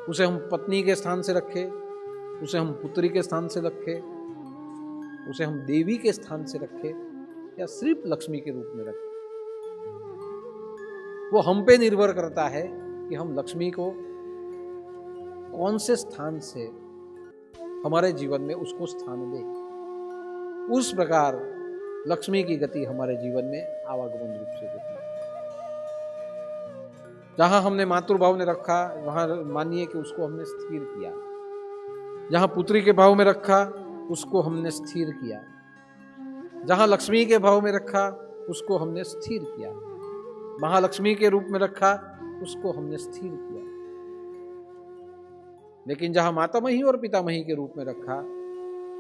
उसे हम पत्नी के स्थान से रखें, उसे हम पुत्री के स्थान से रखें, उसे हम देवी के स्थान से रखें, या सिर्फ लक्ष्मी के रूप में रखें। वो हम पे निर्भर करता है कि हम लक्ष्मी को कौन से स्थान से हमारे जीवन में उसको स्थान दें। उस प्रकार लक्ष्मी की गति हमारे जीवन में आवागमन रूप से होती है। जहां हमने मातृभाव ने रखा, वहां मानिए कि उसको हमने स्थिर किया। जहां पुत्री के भाव में रखा, उसको हमने स्थिर किया। जहां लक्ष्मी के भाव में रखा, उसको हमने स्थिर किया। महालक्ष्मी के रूप में रखा, उसको हमने स्थिर किया। लेकिन जहां मातामही और पितामही के रूप में रखा,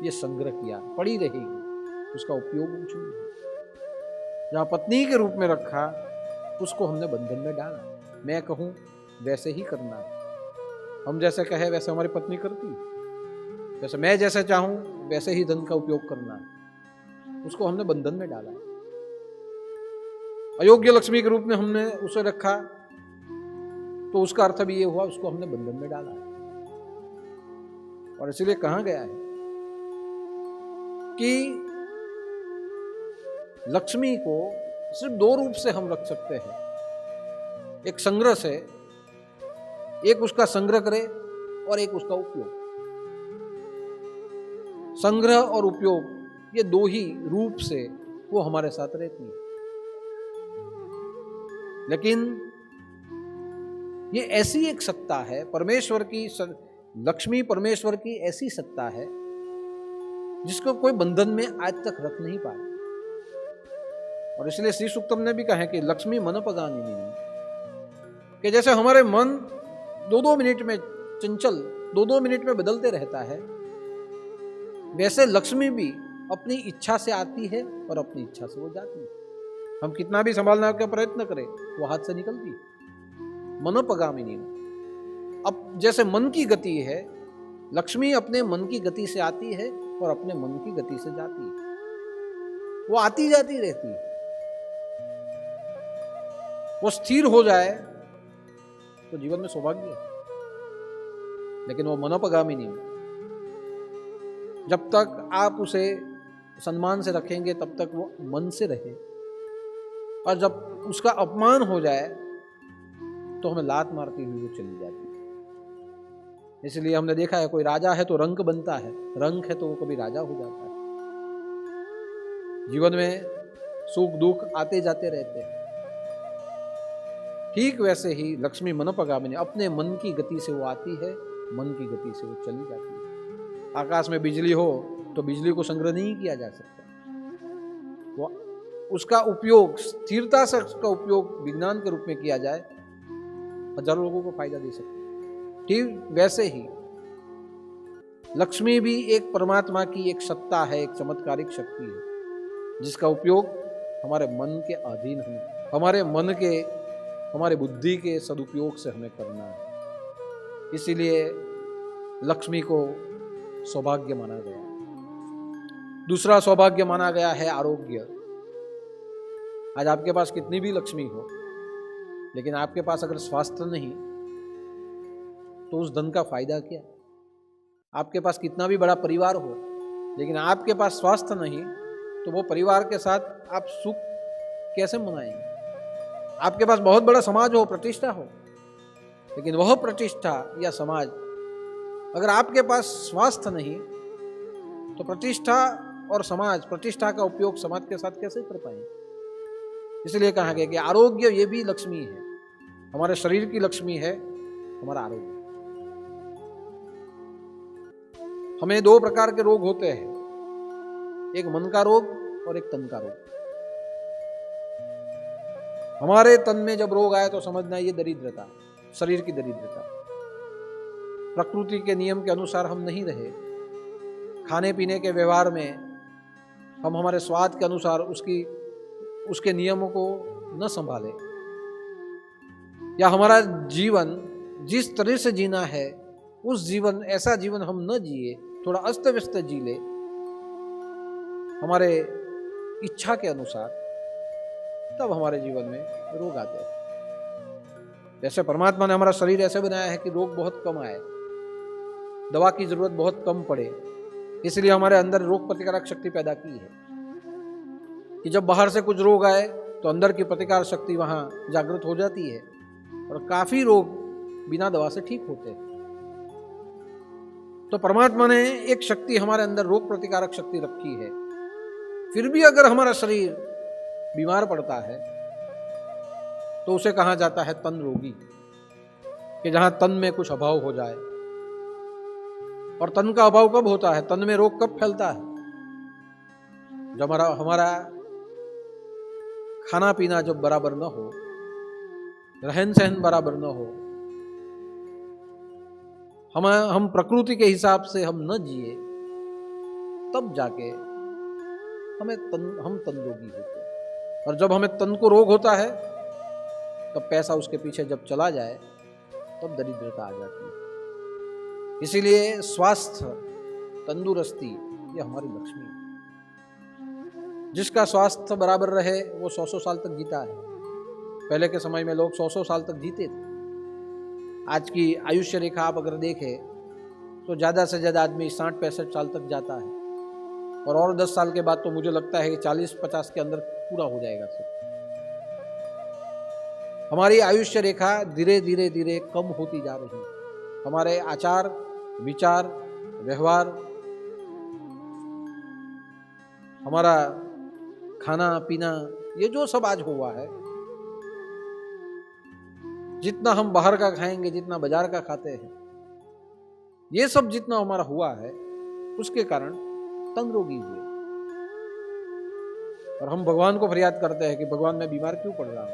ये संग्रह किया, पड़ी रहेगी, उसका उपयोग कुछ नहीं है। जहां पत्नी के रूप में रखा, उसको हमने बंधन में डाला। मैं कहूं वैसे ही करना है, हम जैसे कहे वैसे हमारी पत्नी करती, जैसे मैं जैसे चाहूं वैसे ही धन का उपयोग करना है, उसको हमने बंधन में डाला। अयोग्य लक्ष्मी के रूप में हमने उसे रखा, तो उसका अर्थ भी ये हुआ उसको हमने बंधन में डाला। और इसलिए कहा गया है कि लक्ष्मी को सिर्फ दो रूप से हम रख सकते हैं। एक संग्रह से, एक उसका संग्रह करे और एक उसका उपयोग। संग्रह और उपयोग, ये दो ही रूप से वो हमारे साथ रहती है। लेकिन ये ऐसी एक सत्ता है, परमेश्वर की लक्ष्मी परमेश्वर की ऐसी सत्ता है जिसको कोई बंधन में आज तक रख नहीं पाया। और इसलिए श्री सूक्तम ने भी कहा है कि लक्ष्मी मन पगानिनी, कि जैसे हमारे मन 2-2 मिनट में चंचल, 2-2 मिनट में बदलते रहता है, वैसे लक्ष्मी भी अपनी इच्छा से आती है और अपनी इच्छा से वो जाती है। हम कितना भी संभालने का प्रयत्न करें, वो हाथ से निकलती है। मनोपगामिनी, अब जैसे मन की गति है, लक्ष्मी अपने मन की गति से आती है और अपने मन की गति से जाती है। वो आती जाती रहती है। वो स्थिर हो जाए तो जीवन में सौभाग्य है। लेकिन वो मनोपगामिनी है। जब तक आप उसे सम्मान से रखेंगे तब तक वो मन से रहे, और जब उसका अपमान हो जाए तो हमें लात मारती हुई वो चली जाती है। इसलिए हमने देखा है, कोई राजा है तो रंक बनता है, रंक है तो वो कभी राजा हो जाता है। जीवन में सुख दुख आते जाते रहते हैं। ठीक वैसे ही लक्ष्मी मनोपगामिनी, अपने मन की गति से वो आती है, मन की गति से वो चली जाती है। आकाश में बिजली हो तो बिजली को संग्रह नहीं किया जा सकता। वो उसका उपयोग, स्थिरता से उसका उपयोग विज्ञान के रूप में किया जाए, हजारों लोगों को फायदा दे सकता है। ठीक वैसे ही लक्ष्मी भी एक परमात्मा की एक सत्ता है, एक चमत्कारिक शक्ति है, जिसका उपयोग हमारे मन के अधीन हमें, हमारे मन के, हमारे बुद्धि के सदुपयोग से हमें करना है। इसीलिए लक्ष्मी को सौभाग्य माना गया। दूसरा सौभाग्य माना गया है आरोग्य। आज आपके पास कितनी भी लक्ष्मी हो, लेकिन आपके पास अगर स्वास्थ्य नहीं तो उस धन का फायदा क्या। आपके पास कितना भी बड़ा परिवार हो, लेकिन आपके पास स्वास्थ्य नहीं तो वो परिवार के साथ आप सुख कैसे मनाएंगे। आपके पास बहुत बड़ा समाज हो, प्रतिष्ठा हो, लेकिन वह प्रतिष्ठा या समाज अगर आपके पास स्वास्थ्य नहीं तो प्रतिष्ठा और समाज, प्रतिष्ठा का उपयोग समाज के साथ कैसे कर पाएंगे। इसलिए कहा गया कि आरोग्य ये भी लक्ष्मी है। हमारे शरीर की लक्ष्मी है हमारा आरोग्य। हमें दो प्रकार के रोग होते हैं, एक मन का रोग और एक तन का रोग। हमारे तन में जब रोग आए तो समझना ये दरिद्रता, शरीर की दरिद्रता। प्रकृति के नियम के अनुसार हम नहीं रहे, खाने पीने के व्यवहार में हम हमारे स्वाद के अनुसार उसके नियमों को न संभाले, या हमारा जीवन जिस तरह से जीना है उस जीवन, ऐसा जीवन हम न जिए, थोड़ा अस्त व्यस्त जी ले हमारे इच्छा के अनुसार, तब हमारे जीवन में रोग आते हैं। जैसे परमात्मा ने हमारा शरीर ऐसे बनाया है कि रोग बहुत कम आए, दवा की जरूरत बहुत कम पड़े, इसलिए हमारे अंदर रोग प्रतिकारक शक्ति पैदा की है कि जब बाहर से कुछ रोग आए तो अंदर की प्रतिकार शक्ति वहां जागृत हो जाती है और काफी रोग बिना दवा से ठीक होते हैं। तो परमात्मा ने एक शक्ति हमारे अंदर रोग प्रतिकारक शक्ति रखी है। फिर भी अगर हमारा शरीर बीमार पड़ता है तो उसे कहा जाता है तन रोगी, कि जहां तन में कुछ अभाव हो जाए। और तन का अभाव कब होता है, तन में रोग कब फैलता है, जब हमारा खाना पीना जब बराबर न हो, रहन सहन बराबर न हो, हम प्रकृति के हिसाब से हम न जिए, तब जाके हम तन रोगी होते हैं। और जब हमें तन को रोग होता है तब पैसा उसके पीछे जब चला जाए तब दरिद्रता आ जाती है। इसीलिए स्वास्थ्य, तंदुरुस्ती ये हमारी लक्ष्मी है। जिसका स्वास्थ्य बराबर रहे वो 100 साल तक जीता है। पहले के समय में लोग 100 साल तक जीते थे। आज की आयुष्य रेखा आप अगर देखें तो ज़्यादा से ज़्यादा आदमी 60-65 साल तक जाता है, और 10 साल के बाद तो मुझे लगता है कि 40-50 के अंदर पूरा हो जाएगा सब। हमारी आयुष्य रेखा धीरे धीरे धीरे कम होती जा रही है। हमारे आचार विचार व्यवहार, हमारा खाना पीना, ये जो सब आज हुआ है, जितना हम बाहर का खाएंगे, जितना बाजार का खाते हैं, ये सब जितना हमारा हुआ है उसके कारण तन रोगी हुए। और हम भगवान को फरियाद करते हैं कि भगवान मैं बीमार क्यों पड़ रहा हूं,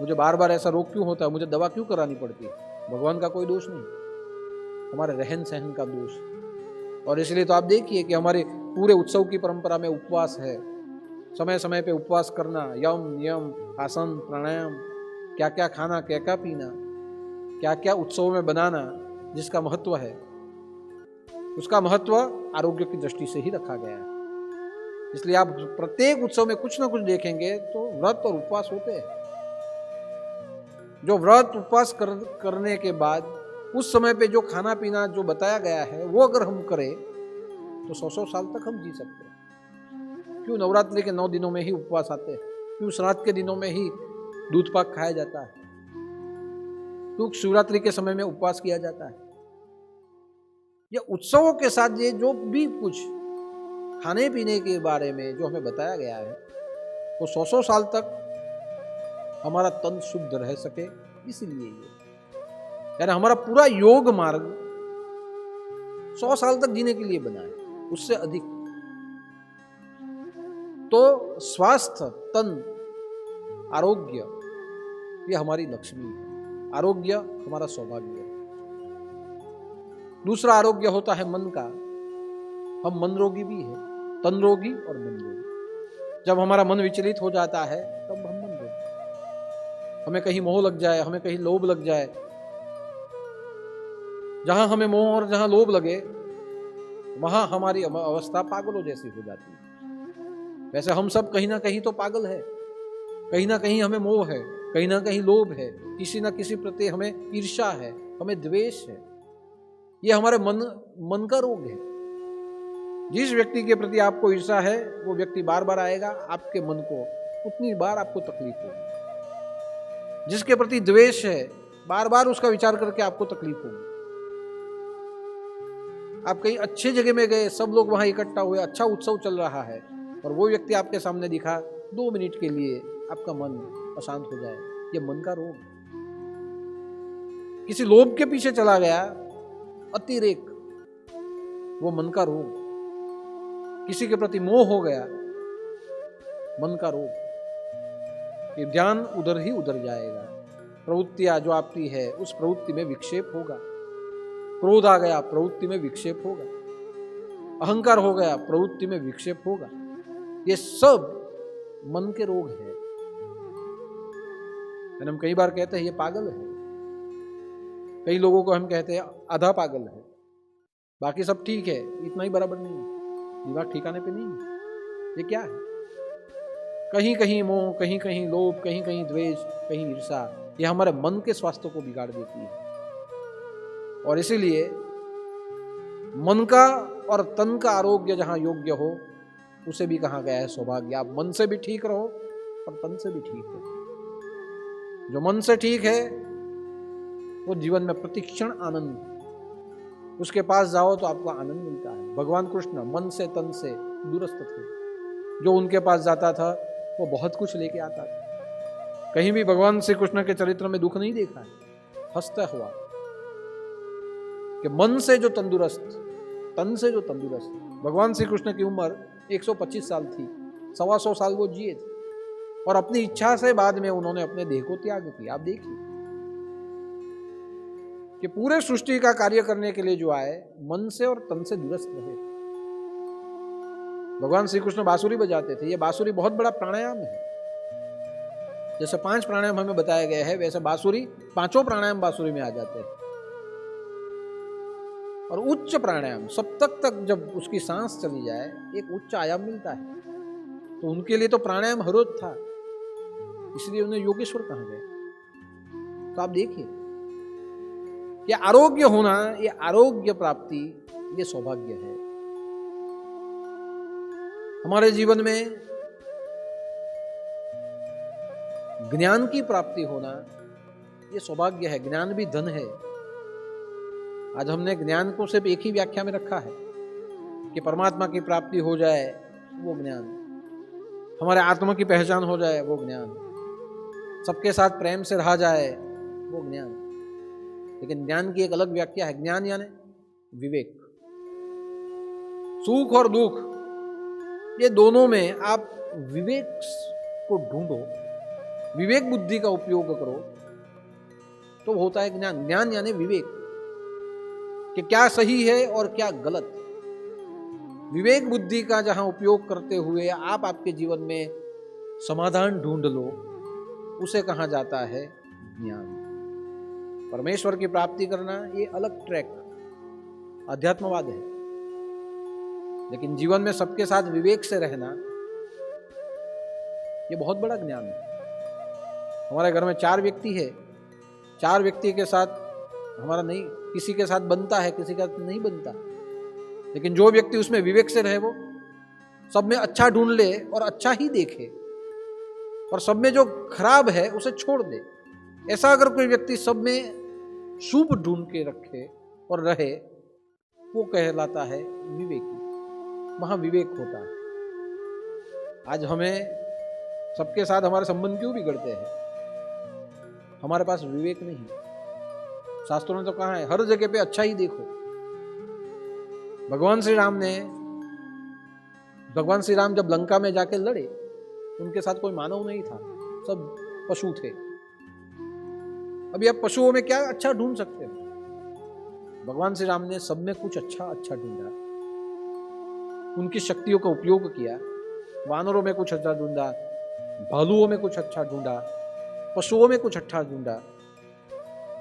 मुझे बार बार ऐसा रोग क्यों होता है, मुझे दवा क्यों करानी पड़ती है। भगवान का कोई दोष नहीं, हमारे रहन सहन का दोष। और इसलिए तो आप देखिए कि हमारे पूरे उत्सव की परंपरा में उपवास है, समय समय पे उपवास करना, यम नियम आसन प्राणायाम, क्या क्या खाना, क्या क्या पीना, क्या क्या उत्सव में बनाना, जिसका महत्व है उसका महत्व आरोग्य की दृष्टि से ही रखा गया है। इसलिए आप प्रत्येक उत्सव में कुछ ना कुछ देखेंगे तो व्रत और उपवास होते हैं। जो व्रत उपवास करने के बाद उस समय पे जो खाना पीना जो बताया गया है वो अगर हम करें तो 100 साल तक हम जी सकते हैं। क्यों नवरात्रि के 9 दिनों में ही उपवास आते हैं? क्यों श्राद्ध के दिनों में ही दूध पाक खाया जाता है? क्यों शिवरात्रि के समय में उपवास किया जाता है? ये उत्सवों के साथ ये जो भी कुछ खाने पीने के बारे में जो हमें बताया गया है वो 100 साल तक हमारा तन शुद्ध रह सके, इसलिए ये यानी हमारा पूरा योग मार्ग 100 साल तक जीने के लिए बना है, उससे अधिक। तो स्वास्थ्य, तन, आरोग्य ये हमारी लक्ष्मी है। आरोग्य हमारा सौभाग्य है। दूसरा आरोग्य होता है मन का। हम मन रोगी भी है, तन रोगी और मन रोगी। जब हमारा मन विचलित हो जाता है तब हम मन रोगी। हमें कहीं मोह लग जाए, हमें कहीं लोभ लग जाए, जहां हमें मोह और जहां लोभ लगे वहां हमारी अवस्था पागलों जैसी हो जाती है। वैसे हम सब कहीं ना कहीं तो पागल है, कहीं ना कहीं हमें मोह है, कहीं ना कहीं लोभ है, किसी ना किसी प्रति हमें ईर्ष्या है, हमें द्वेष है। ये हमारे मन का रोग है। जिस व्यक्ति के प्रति आपको ईर्ष्या है वो व्यक्ति बार बार आएगा आपके मन को, उतनी बार आपको तकलीफ होगी। जिसके प्रति द्वेष है बार बार उसका विचार करके आपको तकलीफ होगी। आप कहीं अच्छे जगह में गए, सब लोग वहां इकट्ठा हुए, अच्छा उत्सव चल रहा है और वो व्यक्ति आपके सामने दिखा, 2 मिनट के लिए आपका मन अशांत हो जाए, ये मन का रोग। किसी लोभ के पीछे चला गया, अतिरेक, वो मन का रोग। किसी के प्रति मोह हो गया, मन का रोग। ये ध्यान उधर ही उधर जाएगा। प्रवृत्तियां जो आपकी है उस प्रवृत्ति में विक्षेप होगा। क्रोध आ गया, प्रवृत्ति में विक्षेप होगा। अहंकार हो गया, प्रवृत्ति में विक्षेप होगा। ये सब मन के रोग है। हम कई बार कहते हैं ये पागल है, कई लोगों को हम कहते हैं आधा पागल है, बाकी सब ठीक है, इतना ही बराबर नहीं है, दिमाग ठिकाने पे नहीं है। ये क्या है? कहीं कहीं मोह, कहीं कहीं लोभ, कहीं कहीं द्वेष, कहीं ईर्ष्या, ये हमारे मन के स्वास्थ्य को बिगाड़ देती है। और इसीलिए मन का और तन का आरोग्य जहां योग्य हो उसे भी कहा गया है सौभाग्य। आप मन से भी ठीक रहो और तन से भी ठीक रहो। जो मन से ठीक है वो जीवन में प्रतिक्षण आनंद, उसके पास जाओ तो आपको आनंद मिलता है। भगवान कृष्ण मन से तन से दूरस्थ थे। जो उनके पास जाता था वो बहुत कुछ लेके आता था। कहीं भी भगवान श्री कृष्ण के चरित्र में दुख नहीं देखा है, हंसता हुआ। कि मन से जो तंदुरुस्त, तन से जो तंदुरुस्त। भगवान श्री कृष्ण की उम्र 125 साल थी, 125 साल वो जिए थे और अपनी इच्छा से बाद में उन्होंने अपने देह को त्याग किया। आप देखिए कि पूरे सृष्टि का कार्य करने के लिए जो आए, मन से और तन से दूरस्थ रहे। भगवान श्री कृष्ण बांसुरी बजाते थे। ये बांसुरी बहुत बड़ा प्राणायाम है। जैसे 5 प्राणायाम हमें बताया गया है, वैसे बांसुरी 5 प्राणायाम बांसुरी में आ जाते हैं। और उच्च प्राणायाम सप्तक तक जब उसकी सांस चली जाए एक उच्च आयाम मिलता है। तो उनके लिए तो प्राणायाम हर रोज था, इसलिए उन्हें योगेश्वर कहा गया। तो आप देखिए कि आरोग्य होना, ये आरोग्य प्राप्ति, ये सौभाग्य है। हमारे जीवन में ज्ञान की प्राप्ति होना, ये सौभाग्य है। ज्ञान भी धन है। आज हमने ज्ञान को सिर्फ एक ही व्याख्या में रखा है कि परमात्मा की प्राप्ति हो जाए वो ज्ञान, हमारे आत्मा की पहचान हो जाए वो ज्ञान, सबके साथ प्रेम से रहा जाए वो ज्ञान। लेकिन ज्ञान की एक अलग व्याख्या है। ज्ञान यानी विवेक। सुख और दुख ये दोनों में आप विवेक को ढूंढो, विवेक बुद्धि का उपयोग करो तो होता है ज्ञान। ज्ञान यानी विवेक कि क्या सही है और क्या गलत। विवेक बुद्धि का जहां उपयोग करते हुए आप आपके जीवन में समाधान ढूंढ लो, उसे कहा जाता है ज्ञान। परमेश्वर की प्राप्ति करना ये अलग ट्रैक, अध्यात्मवाद है। लेकिन जीवन में सबके साथ विवेक से रहना ये बहुत बड़ा ज्ञान है। हमारे घर में 4 व्यक्ति है, चार व्यक्ति के साथ हमारा नहीं, किसी के साथ बनता है, किसी का नहीं बनता, लेकिन जो व्यक्ति उसमें विवेक से रहे वो सब में अच्छा ढूंढ ले और अच्छा ही देखे, और सब में जो खराब है उसे छोड़ दे। ऐसा अगर कोई व्यक्ति सब में शुभ ढूंढ के रखे और रहे, वो कहलाता है विवेकी, वहां विवेक होता है। आज हमें सबके साथ हमारे संबंध क्यों बिगड़ते हैं? हमारे पास विवेक नहीं। शास्त्रों ने तो कहा है हर जगह पे अच्छा ही देखो। भगवान श्री राम जब लंका में जाके लड़े, उनके साथ कोई मानव नहीं था, सब पशु थे। अभी आप पशुओं में क्या अच्छा ढूंढ सकते हो? भगवान श्री राम ने सब में कुछ अच्छा ढूंढा, उनकी शक्तियों का उपयोग किया। वानरों में कुछ अच्छा ढूंढा, भालुओं में कुछ अच्छा ढूंढा, पशुओं में कुछ अच्छा ढूंढा,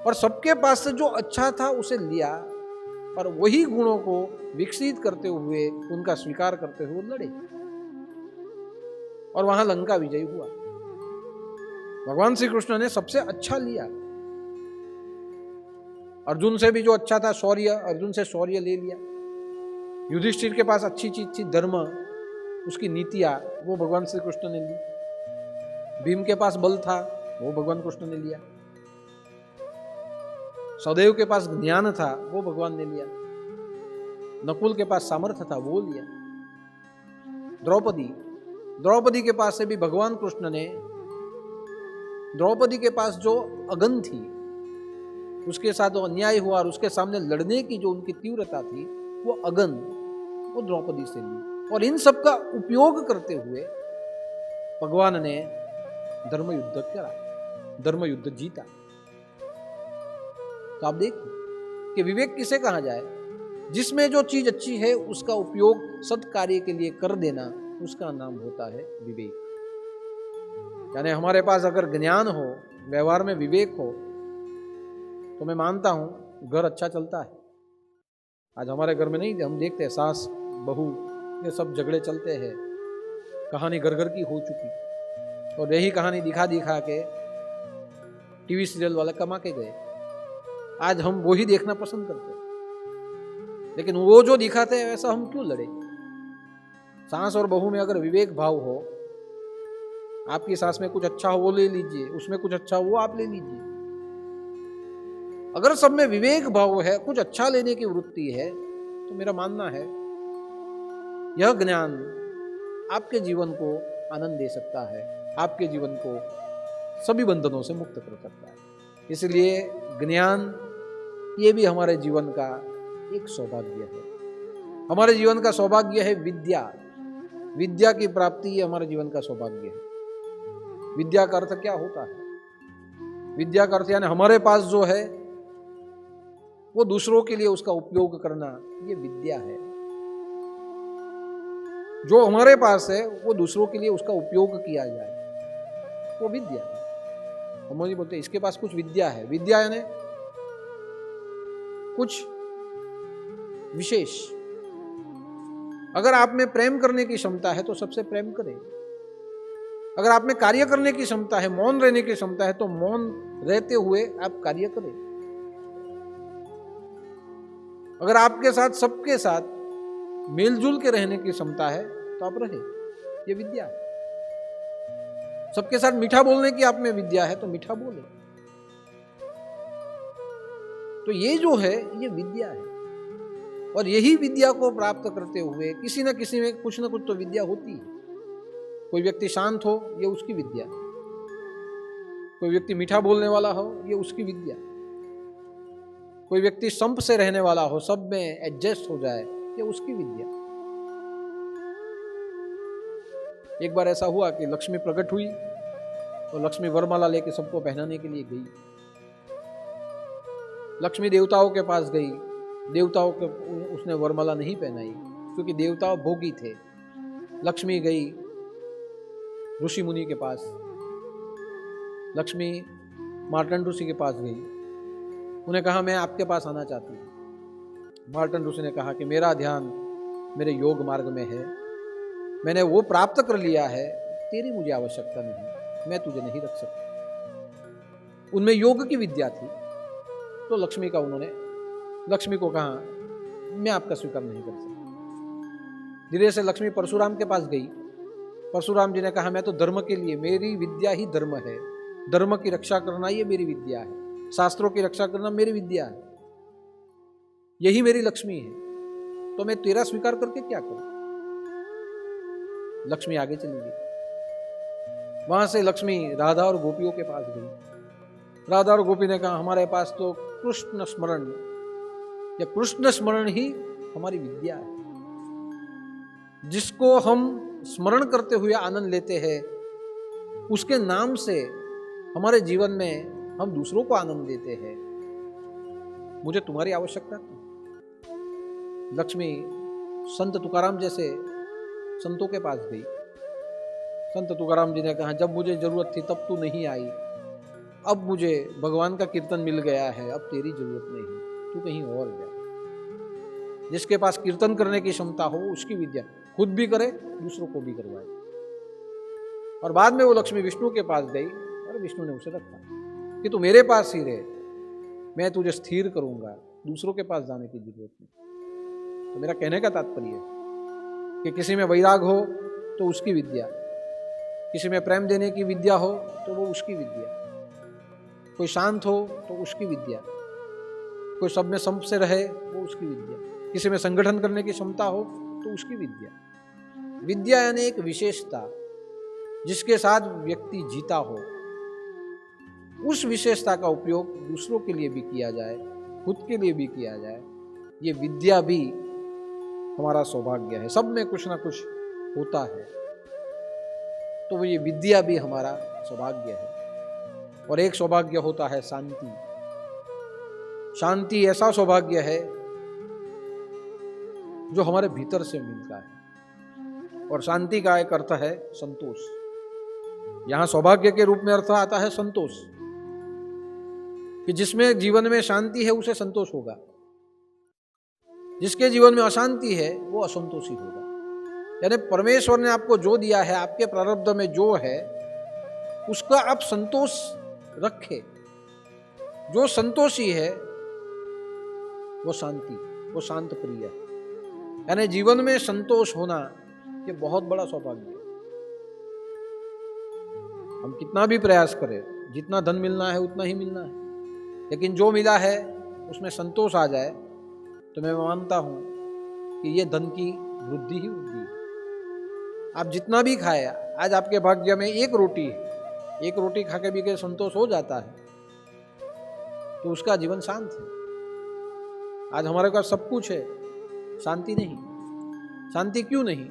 और सबके पास से जो अच्छा था उसे लिया, और वही गुणों को विकसित करते हुए, उनका स्वीकार करते हुए लड़े, और वहां लंका विजय हुआ। भगवान श्री कृष्ण ने सबसे अच्छा लिया। अर्जुन से भी जो अच्छा था शौर्य, अर्जुन से शौर्य ले लिया। युधिष्ठिर के पास अच्छी चीज थी धर्म, उसकी नीतियां, वो भगवान श्री कृष्ण ने ली। भीम के पास बल था, वो भगवान कृष्ण ने लिया। सदैव के पास ज्ञान था, वो भगवान ने लिया। नकुल के पास सामर्थ्य था, वो लिया। द्रौपदी के पास से भी भगवान कृष्ण ने, द्रौपदी के पास जो अगन थी, उसके साथ जो अन्याय हुआ और उसके सामने लड़ने की जो उनकी तीव्रता थी, वो अगन वो द्रौपदी से ली। और इन सब का उपयोग करते हुए भगवान ने धर्म युद्ध करा, धर्म युद्ध जीता। तो आप देखिए कि विवेक किसे कहा जाए? जिसमें जो चीज अच्छी है उसका उपयोग सत्कार्य के लिए कर देना, उसका नाम होता है विवेक। यानी हमारे पास अगर ज्ञान हो, व्यवहार में विवेक हो, तो मैं मानता हूं घर अच्छा चलता है। आज हमारे घर में नहीं, हम देखते हैं सास बहू ये सब झगड़े चलते हैं, कहानी घर घर की हो चुकी, और यही कहानी दिखा दिखा के टीवी सीरियल वाले कमा के गए। आज हम वो ही देखना पसंद करते हैं, लेकिन वो जो दिखाते हैं वैसा हम क्यों लड़े? सास और बहू में अगर विवेक भाव हो, आपकी सास में कुछ अच्छा हो वो ले लीजिए, उसमें कुछ अच्छा हो वो आप ले लीजिए। अगर सब में विवेक भाव है, कुछ अच्छा लेने की वृत्ति है, तो मेरा मानना है यह ज्ञान आपके जीवन को आनंद दे सकता है, आपके जीवन को सभी बंधनों से मुक्त कर सकता है। इसलिए ज्ञान ये भी हमारे जीवन का एक सौभाग्य है। हमारे जीवन का सौभाग्य है विद्या। विद्या की प्राप्ति ये हमारे जीवन का सौभाग्य है। विद्या का अर्थ क्या होता है? विद्या का अर्थ यानी हमारे पास जो है वो दूसरों के लिए उसका उपयोग करना, ये विद्या है। जो हमारे पास है वो दूसरों के लिए उसका उपयोग किया जाए, वो विद्या है। हम नहीं बोलते इसके पास कुछ विद्या है। विद्या यानी कुछ विशेष। अगर आप में प्रेम करने की क्षमता है तो सबसे प्रेम करें। अगर आप में कार्य करने की क्षमता है, मौन रहने की क्षमता है, तो मौन रहते हुए आप कार्य करें। अगर आपके साथ सबके साथ मिलजुल के रहने की क्षमता है तो आप रहे, ये विद्या है। सबके साथ मीठा बोलने की आप में विद्या है तो मीठा बोले। तो ये जो है ये विद्या है, और यही विद्या को प्राप्त करते हुए किसी न किसी में कुछ ना कुछ तो विद्या होती है। कोई व्यक्ति शांत हो, ये उसकी विद्या। कोई व्यक्ति मीठा बोलने वाला हो, ये उसकी विद्या। कोई व्यक्ति संप से रहने वाला हो, सब में एडजस्ट हो जाए, ये उसकी विद्या। एक बार ऐसा हुआ कि लक्ष्मी प्रकट हुई तो लक्ष्मी वरमाला लेके सबको पहनाने के लिए गई। लक्ष्मी देवताओं के पास गई, देवताओं को उसने वरमाला नहीं पहनाई क्योंकि देवता भोगी थे। लक्ष्मी गई ऋषि मुनि के पास, लक्ष्मी मार्तंड ऋषि के पास गई, उन्हें कहा मैं आपके पास आना चाहती हूँ। मार्तंड ऋषि ने कहा कि मेरा ध्यान मेरे योग मार्ग में है, मैंने वो प्राप्त कर लिया है, तेरी मुझे आवश्यकता नहीं, मैं तुझे नहीं रख सकता। उनमें योग की विद्या थी। तो लक्ष्मी को कहा मैं आपका स्वीकार नहीं कर सकता। धीरे से लक्ष्मी परशुराम के पास गई। परशुराम जी ने कहा मैं तो धर्म के लिए, मेरी विद्या ही धर्म है, धर्म की रक्षा करना ये मेरी विद्या है, शास्त्रों की रक्षा करना मेरी विद्या है, यही मेरी लक्ष्मी है, तो मैं तेरा स्वीकार करके क्या करूं। लक्ष्मी आगे चली गई। वहां से लक्ष्मी राधा और गोपियों के पास गई। राधा और गोपी ने कहा हमारे पास तो कृष्ण स्मरण या कृष्ण स्मरण ही हमारी विद्या है, जिसको हम स्मरण करते हुए आनंद लेते हैं, उसके नाम से हमारे जीवन में हम दूसरों को आनंद देते हैं। मुझे तुम्हारी आवश्यकता नहीं। लक्ष्मी संत तुकाराम जैसे संतों के पास गई। संत तुकाराम जी ने कहा जब मुझे जरूरत थी तब तू नहीं आई, अब मुझे भगवान का कीर्तन मिल गया है, अब तेरी जरूरत नहीं, तू कहीं और जा। जिसके पास कीर्तन करने की क्षमता हो उसकी विद्या खुद भी करे, दूसरों को भी करवाए। और बाद में वो लक्ष्मी विष्णु के पास गई और विष्णु ने उसे रखा कि तू मेरे पास ही रहे, मैं तुझे स्थिर करूंगा, दूसरों के पास जाने की जरूरत नहीं। तो मेरा कहने का तात्पर्य है कि किसी में वैराग हो तो उसकी विद्या, किसी में प्रेम देने की विद्या हो तो वो उसकी विद्या, कोई शांत हो तो उसकी विद्या, कोई सब में संप से रहे वो उसकी विद्या, किसी में संगठन करने की क्षमता हो तो उसकी विद्या। विद्या यानी एक विशेषता जिसके साथ व्यक्ति जीता हो, उस विशेषता का उपयोग दूसरों के लिए भी किया जाए, खुद के लिए भी किया जाए, ये विद्या भी हमारा सौभाग्य है। सब में कुछ ना कुछ होता है, तो वो ये विद्या भी हमारा सौभाग्य है। और एक सौभाग्य होता है शांति। शांति ऐसा सौभाग्य है जो हमारे भीतर से मिलता है। और शांति का एक अर्थ है संतोष। यहां सौभाग्य के रूप में अर्थ आता है संतोष, कि जिसमें जीवन में शांति है उसे संतोष होगा, जिसके जीवन में अशांति है वो असंतोषी होगा। यानी परमेश्वर ने आपको जो दिया है, आपके प्रारब्ध में जो है, उसका आप संतोष रखे। जो संतोषी है वो शांति, वो शांत प्रिय है। यानी जीवन में संतोष होना ये बहुत बड़ा सौभाग्य है। हम कितना भी प्रयास करें, जितना धन मिलना है उतना ही मिलना है, लेकिन जो मिला है उसमें संतोष आ जाए तो मैं मानता हूं कि ये धन की वृद्धि ही वृद्धि है। आप जितना भी खाए, आज आपके भाग्य में एक रोटी है, एक रोटी खा के भी के संतोष हो जाता है तो उसका जीवन शांत है। आज हमारे पास सब कुछ है, शांति नहीं। शांति क्यों नहीं?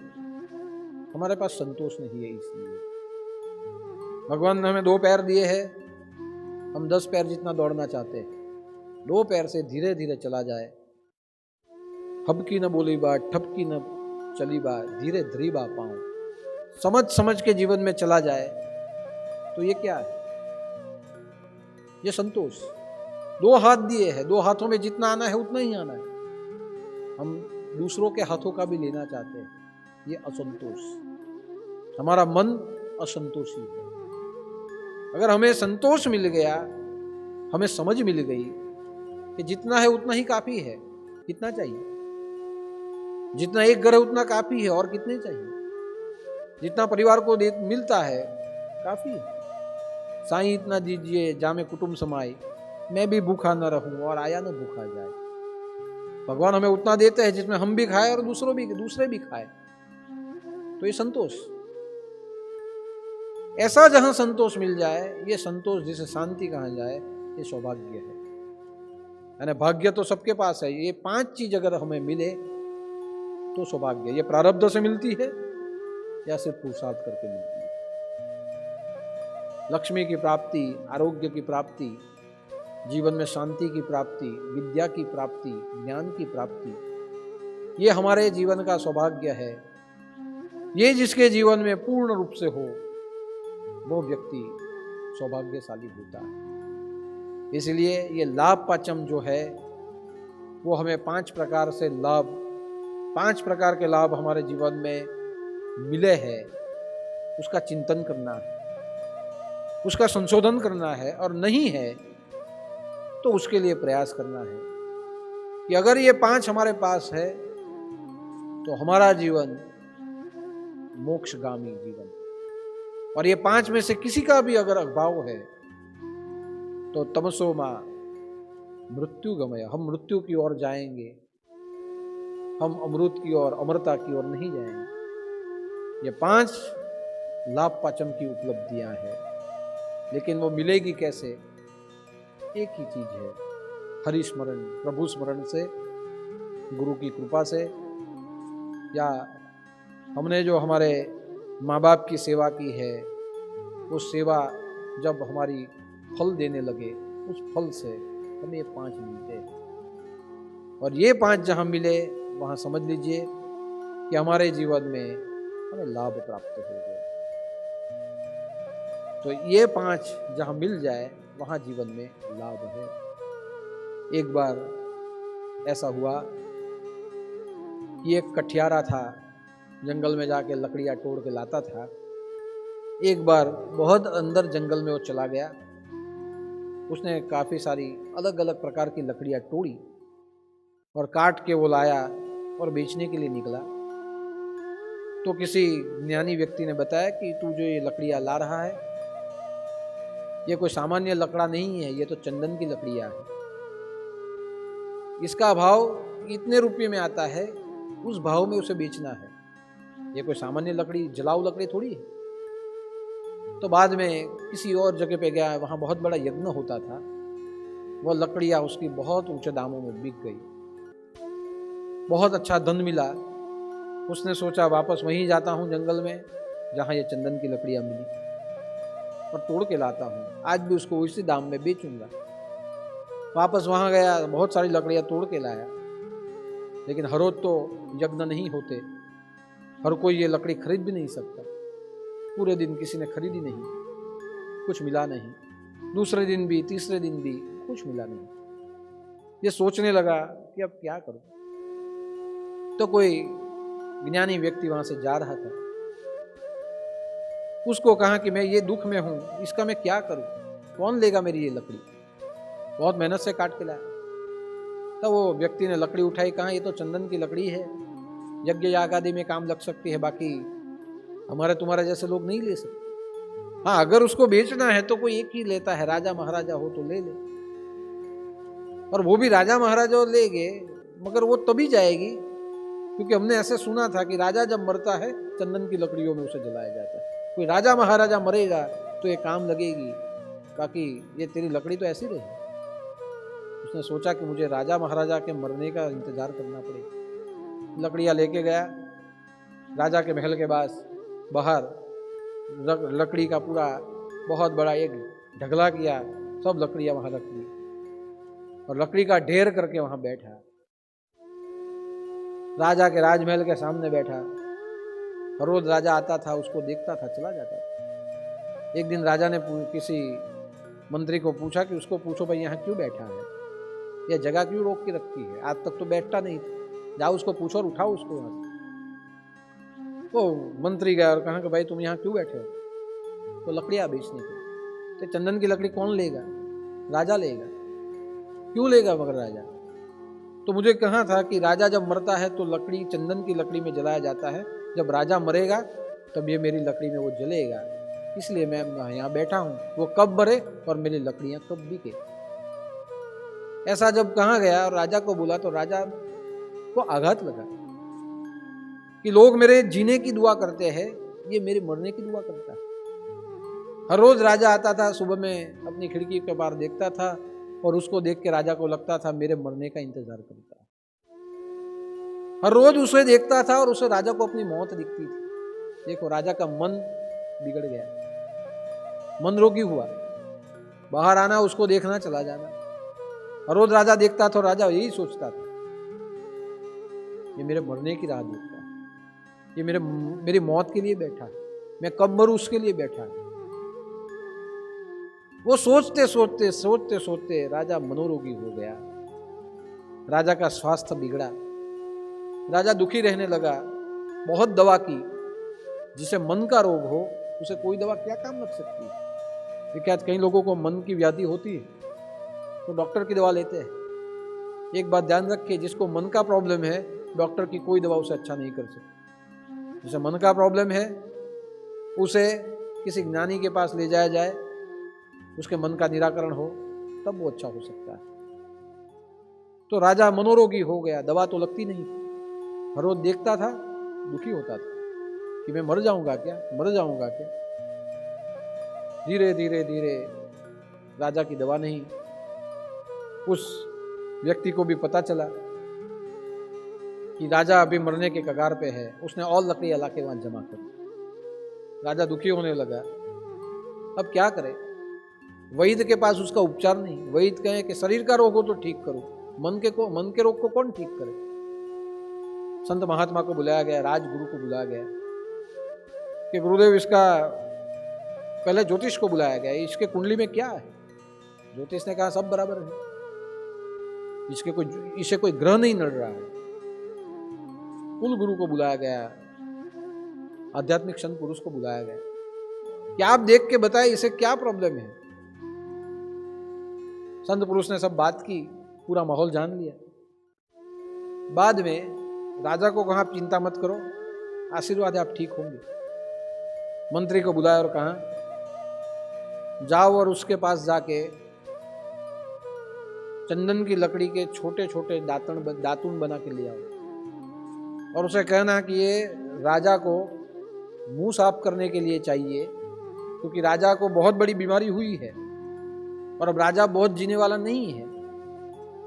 हमारे पास संतोष नहीं है। इसलिए भगवान ने हमें 2 पैर दिए हैं, हम 10 पैर जितना दौड़ना चाहते हैं। 2 पैर से धीरे धीरे चला जाए, हबकी न बोली बात, ठपकी न चली बात, धीरे धीरे बा पाऊं, समझ समझ के जीवन में चला जाए, तो ये क्या है? ये संतोष। 2 हाथ दिए हैं, 2 हाथों में जितना आना है उतना ही आना है। हम दूसरों के हाथों का भी लेना चाहते हैं, ये असंतोष। हमारा मन असंतोषी है। अगर हमें संतोष मिल गया, हमें समझ मिल गई कि जितना है उतना ही काफी है, कितना चाहिए? जितना एक घर है उतना काफी है, और कितने चाहिए? जितना परिवार को मिलता है काफी है। साईं इतना दीजिए जामे कुटुंब समाए, मैं भी भूखा न रहूं और आया न भूखा जाए। भगवान हमें उतना देते हैं जिसमें हम भी खाए और दूसरे भी खाए, तो ये संतोष। ऐसा जहां संतोष मिल जाए, ये संतोष जिसे शांति कहा जाए, ये सौभाग्य है। यानी भाग्य तो सबके पास है, ये 5 चीज अगर हमें मिले तो सौभाग्य। ये प्रारब्ध से मिलती है या सिर्फ पुरुषार्थ करके मिलती है। लक्ष्मी की प्राप्ति, आरोग्य की प्राप्ति, जीवन में शांति की प्राप्ति, विद्या की प्राप्ति, ज्ञान की प्राप्ति, ये हमारे जीवन का सौभाग्य है। ये जिसके जीवन में पूर्ण रूप से हो वो व्यक्ति सौभाग्यशाली होता है। इसलिए ये लाभ पाचम जो है वो हमें 5 प्रकार से लाभ, 5 प्रकार के लाभ हमारे जीवन में मिले हैं, उसका चिंतन करना है। उसका संशोधन करना है, और नहीं है तो उसके लिए प्रयास करना है कि अगर ये 5 हमारे पास है तो हमारा जीवन मोक्षगामी जीवन, और ये 5 में से किसी का भी अगर अभाव है तो तमसो मां मृत्यु गमय, हम मृत्यु की ओर जाएंगे, हम अमृत की ओर, अमरता की ओर नहीं जाएंगे। ये 5 लाभ पाचम की उपलब्धियां हैं, लेकिन वो मिलेगी कैसे? एक ही चीज है, हरि स्मरण, प्रभु स्मरण से, गुरु की कृपा से, या हमने जो हमारे माँ बाप की सेवा की है, उस सेवा जब हमारी फल देने लगे, उस फल से हमें ये 5 मिलते हैं। और ये 5 जहाँ मिले वहाँ समझ लीजिए कि हमारे जीवन में हमें लाभ प्राप्त हो गए। तो ये 5 जहाँ मिल जाए वहाँ जीवन में लाभ है। एक बार ऐसा हुआ कि एक कठियारा था, जंगल में जाके लकड़ियाँ तोड़ के लाता था। एक बार बहुत अंदर जंगल में वो चला गया, उसने काफ़ी सारी अलग अलग प्रकार की लकड़ियाँ तोड़ी और काट के वो लाया और बेचने के लिए निकला। तो किसी ज्ञानी व्यक्ति ने बताया कि तू जो ये लकड़ियाँ ला रहा है, ये कोई सामान्य लकड़ा नहीं है, ये तो चंदन की लकड़ियाँ है। इसका भाव इतने रुपये में आता है, उस भाव में उसे बेचना है। ये कोई सामान्य लकड़ी, जलाऊ लकड़ी थोड़ी है। तो बाद में किसी और जगह पे गया, वहाँ बहुत बड़ा यज्ञ होता था। वह लकड़ियाँ उसकी बहुत ऊंचे दामों में बिक गई, बहुत अच्छा धन मिला। उसने सोचा वापस वहीं जाता हूँ जंगल में जहाँ ये चंदन की लकड़ियाँ मिली, और तोड़ के लाता हूँ, आज भी उसको उसी दाम में बेचूंगा। वापस वहाँ गया, बहुत सारी लकड़ियाँ तोड़ के लाया, लेकिन हर रोज तो यज्ञ नहीं होते, हर कोई ये लकड़ी खरीद भी नहीं सकता। पूरे दिन किसी ने खरीदी नहीं, कुछ मिला नहीं। दूसरे दिन भी, तीसरे दिन भी कुछ मिला नहीं। ये सोचने लगा कि अब क्या करूं। तो कोई ज्ञानी व्यक्ति वहां से जा रहा था, उसको कहा कि मैं ये दुख में हूं, इसका मैं क्या करूं, कौन लेगा मेरी ये लकड़ी? बहुत मेहनत से काट के लाया। तब वो व्यक्ति ने लकड़ी उठाई, कहा ये तो चंदन की लकड़ी है, यज्ञ याग आदि में काम लग सकती है, बाकी हमारे तुम्हारे जैसे लोग नहीं ले सकते। हाँ, अगर उसको बेचना है तो कोई एक ही लेता है, राजा महाराजा हो तो ले ले। और वो भी राजा महाराजा लेंगे, मगर वो तभी जाएगी क्योंकि हमने ऐसे सुना था कि राजा जब मरता है चंदन की लकड़ियों में उसे जलाया जाता है। कोई राजा महाराजा मरेगा तो ये काम लगेगी, बाकी ये तेरी लकड़ी तो ऐसी रही। उसने सोचा कि मुझे राजा महाराजा के मरने का इंतजार करना पड़ेगा। लकड़ियाँ लेके गया, राजा के महल के पास बाहर लकड़ी का पूरा बहुत बड़ा एक ढगला किया, सब लकड़ियाँ वहाँ रख दी और लकड़ी का ढेर करके वहाँ बैठा। राजा के राजमहल के सामने बैठा, हर रोज राजा आता था, उसको देखता था, चला जाता था। एक दिन राजा ने किसी मंत्री को पूछा कि उसको पूछो भाई यहाँ क्यों बैठा है, यह जगह क्यों रोक के रखी है, आज तक तो बैठता नहीं था, जाओ उसको पूछो और उठाओ उसको वहाँ से। तो मंत्री गया और कहा कि भाई तुम यहाँ क्यों बैठे हो? तो लकड़ियाँ बेचने के। तो चंदन की लकड़ी कौन लेगा? राजा लेगा। क्यों लेगा मगर राजा? तो मुझे कहा था कि राजा जब मरता है तो लकड़ी चंदन की लकड़ी में जलाया जाता है, जब राजा मरेगा तब ये मेरी लकड़ी में वो जलेगा, इसलिए मैं यहाँ बैठा हूँ। वो कब मरे और मेरी लकड़ियाँ कब बिके। ऐसा जब कहा गया और राजा को बोला तो राजा को आघात लगा कि लोग मेरे जीने की दुआ करते हैं, ये मेरे मरने की दुआ करता है। हर रोज राजा आता था, सुबह में अपनी खिड़की के बाहर देखता था और उसको देख के राजा को लगता था मेरे मरने का इंतजार करता है। हर रोज उसे देखता था और उसे राजा को अपनी मौत दिखती थी। देखो राजा का मन बिगड़ गया, मन रोगी हुआ, बाहर आना, उसको देखना, चला जाना। हर रोज राजा देखता था और राजा यही सोचता था ये मेरे मरने की राह देखता है, ये मेरी मौत के लिए बैठा है, मैं कब मरूं उसके लिए बैठा है। वो सोचते सोचते सोचते सोचते राजा मनोरोगी हो गया, राजा का स्वास्थ्य बिगड़ा, राजा दुखी रहने लगा। बहुत दवा की, जिसे मन का रोग हो उसे कोई दवा क्या काम लग सकती है। ये क्या कई लोगों को मन की व्याधि होती है तो डॉक्टर की दवा लेते हैं। एक बात ध्यान रखिए, जिसको मन का प्रॉब्लम है डॉक्टर की कोई दवा उसे अच्छा नहीं कर सकती। जिसे मन का प्रॉब्लम है उसे किसी ज्ञानी के पास ले जाया जाए, उसके मन का निराकरण हो, तब वो अच्छा हो सकता है। तो राजा मनोरोगी हो गया, दवा तो लगती नहीं, हर रोज देखता था, दुखी होता था कि मैं मर जाऊंगा क्या, मर जाऊंगा क्या। धीरे धीरे धीरे राजा की दवा नहीं, उस व्यक्ति को भी पता चला कि राजा अभी मरने के कगार पे है। उसने और लकड़ी ला के वहां जमा कर। राजा दुखी होने लगा, अब क्या करे। वैद्य के पास उसका उपचार नहीं। वैद्य कहे कि शरीर का रोग हो तो ठीक करो, मन के रोग को कौन ठीक करे। संत महात्मा को बुलाया गया, राजगुरु को बुलाया गया कि गुरुदेव इसका, पहले ज्योतिष को बुलाया गया, इसके कुंडली में क्या है। ज्योतिष ने कहा सब बराबर है, इसे कोई ग्रह नहीं नड़ रहा है। कुल गुरु को बुलाया गया, आध्यात्मिक संत पुरुष को बुलाया गया कि आप देख के बताए इसे क्या प्रॉब्लम है। संत पुरुष ने सब बात की, पूरा माहौल जान लिया। बाद में राजा को कहा चिंता मत करो, आशीर्वाद है आप ठीक होंगे। मंत्री को बुलाया और कहा जाओ और उसके पास जाके चंदन की लकड़ी के छोटे छोटे दातुन बना के ले आओ और उसे कहना कि ये राजा को मुंह साफ करने के लिए चाहिए, क्योंकि राजा को बहुत बड़ी बीमारी हुई है और अब राजा बहुत जीने वाला नहीं है।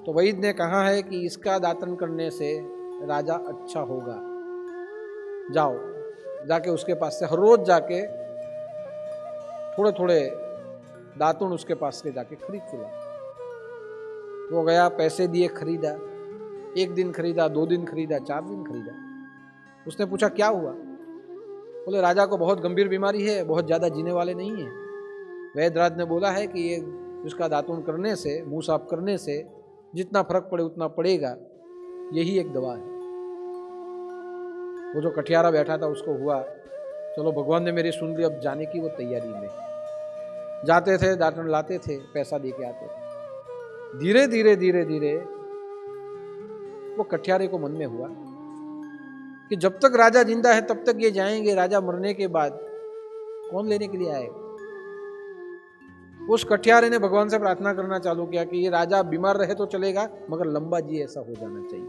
तो वैद्य ने कहा है कि इसका दातन करने से राजा अच्छा होगा। जाओ, जाके उसके पास से हर रोज जाके थोड़े थोड़े दातुन उसके पास के जाके खरीद के लाओ। वो गया, पैसे दिए, खरीदा। 1 दिन खरीदा, 2 दिन खरीदा, 4 दिन खरीदा। उसने पूछा क्या हुआ। बोले राजा को बहुत गंभीर बीमारी है, बहुत ज़्यादा जीने वाले नहीं है। वैद्यराज ने बोला है कि ये उसका दातुन करने से, मुंह साफ करने से जितना फर्क पड़े उतना पड़ेगा, यही एक दवा है। वो जो कठियारा बैठा था उसको हुआ चलो भगवान ने मेरी सुन ली, अब जाने की वो तैयारी में। जाते थे, दातुन लाते थे, पैसा दे के आते थे। धीरे धीरे धीरे धीरे वो कठियारे को मन में हुआ कि जब तक राजा जिंदा है तब तक ये जाएंगे, राजा मरने के बाद कौन लेने के लिए आएगा। उस कठियारे ने भगवान से प्रार्थना करना चालू किया कि ये राजा बीमार रहे तो चलेगा, मगर लंबा जिए ऐसा हो जाना चाहिए,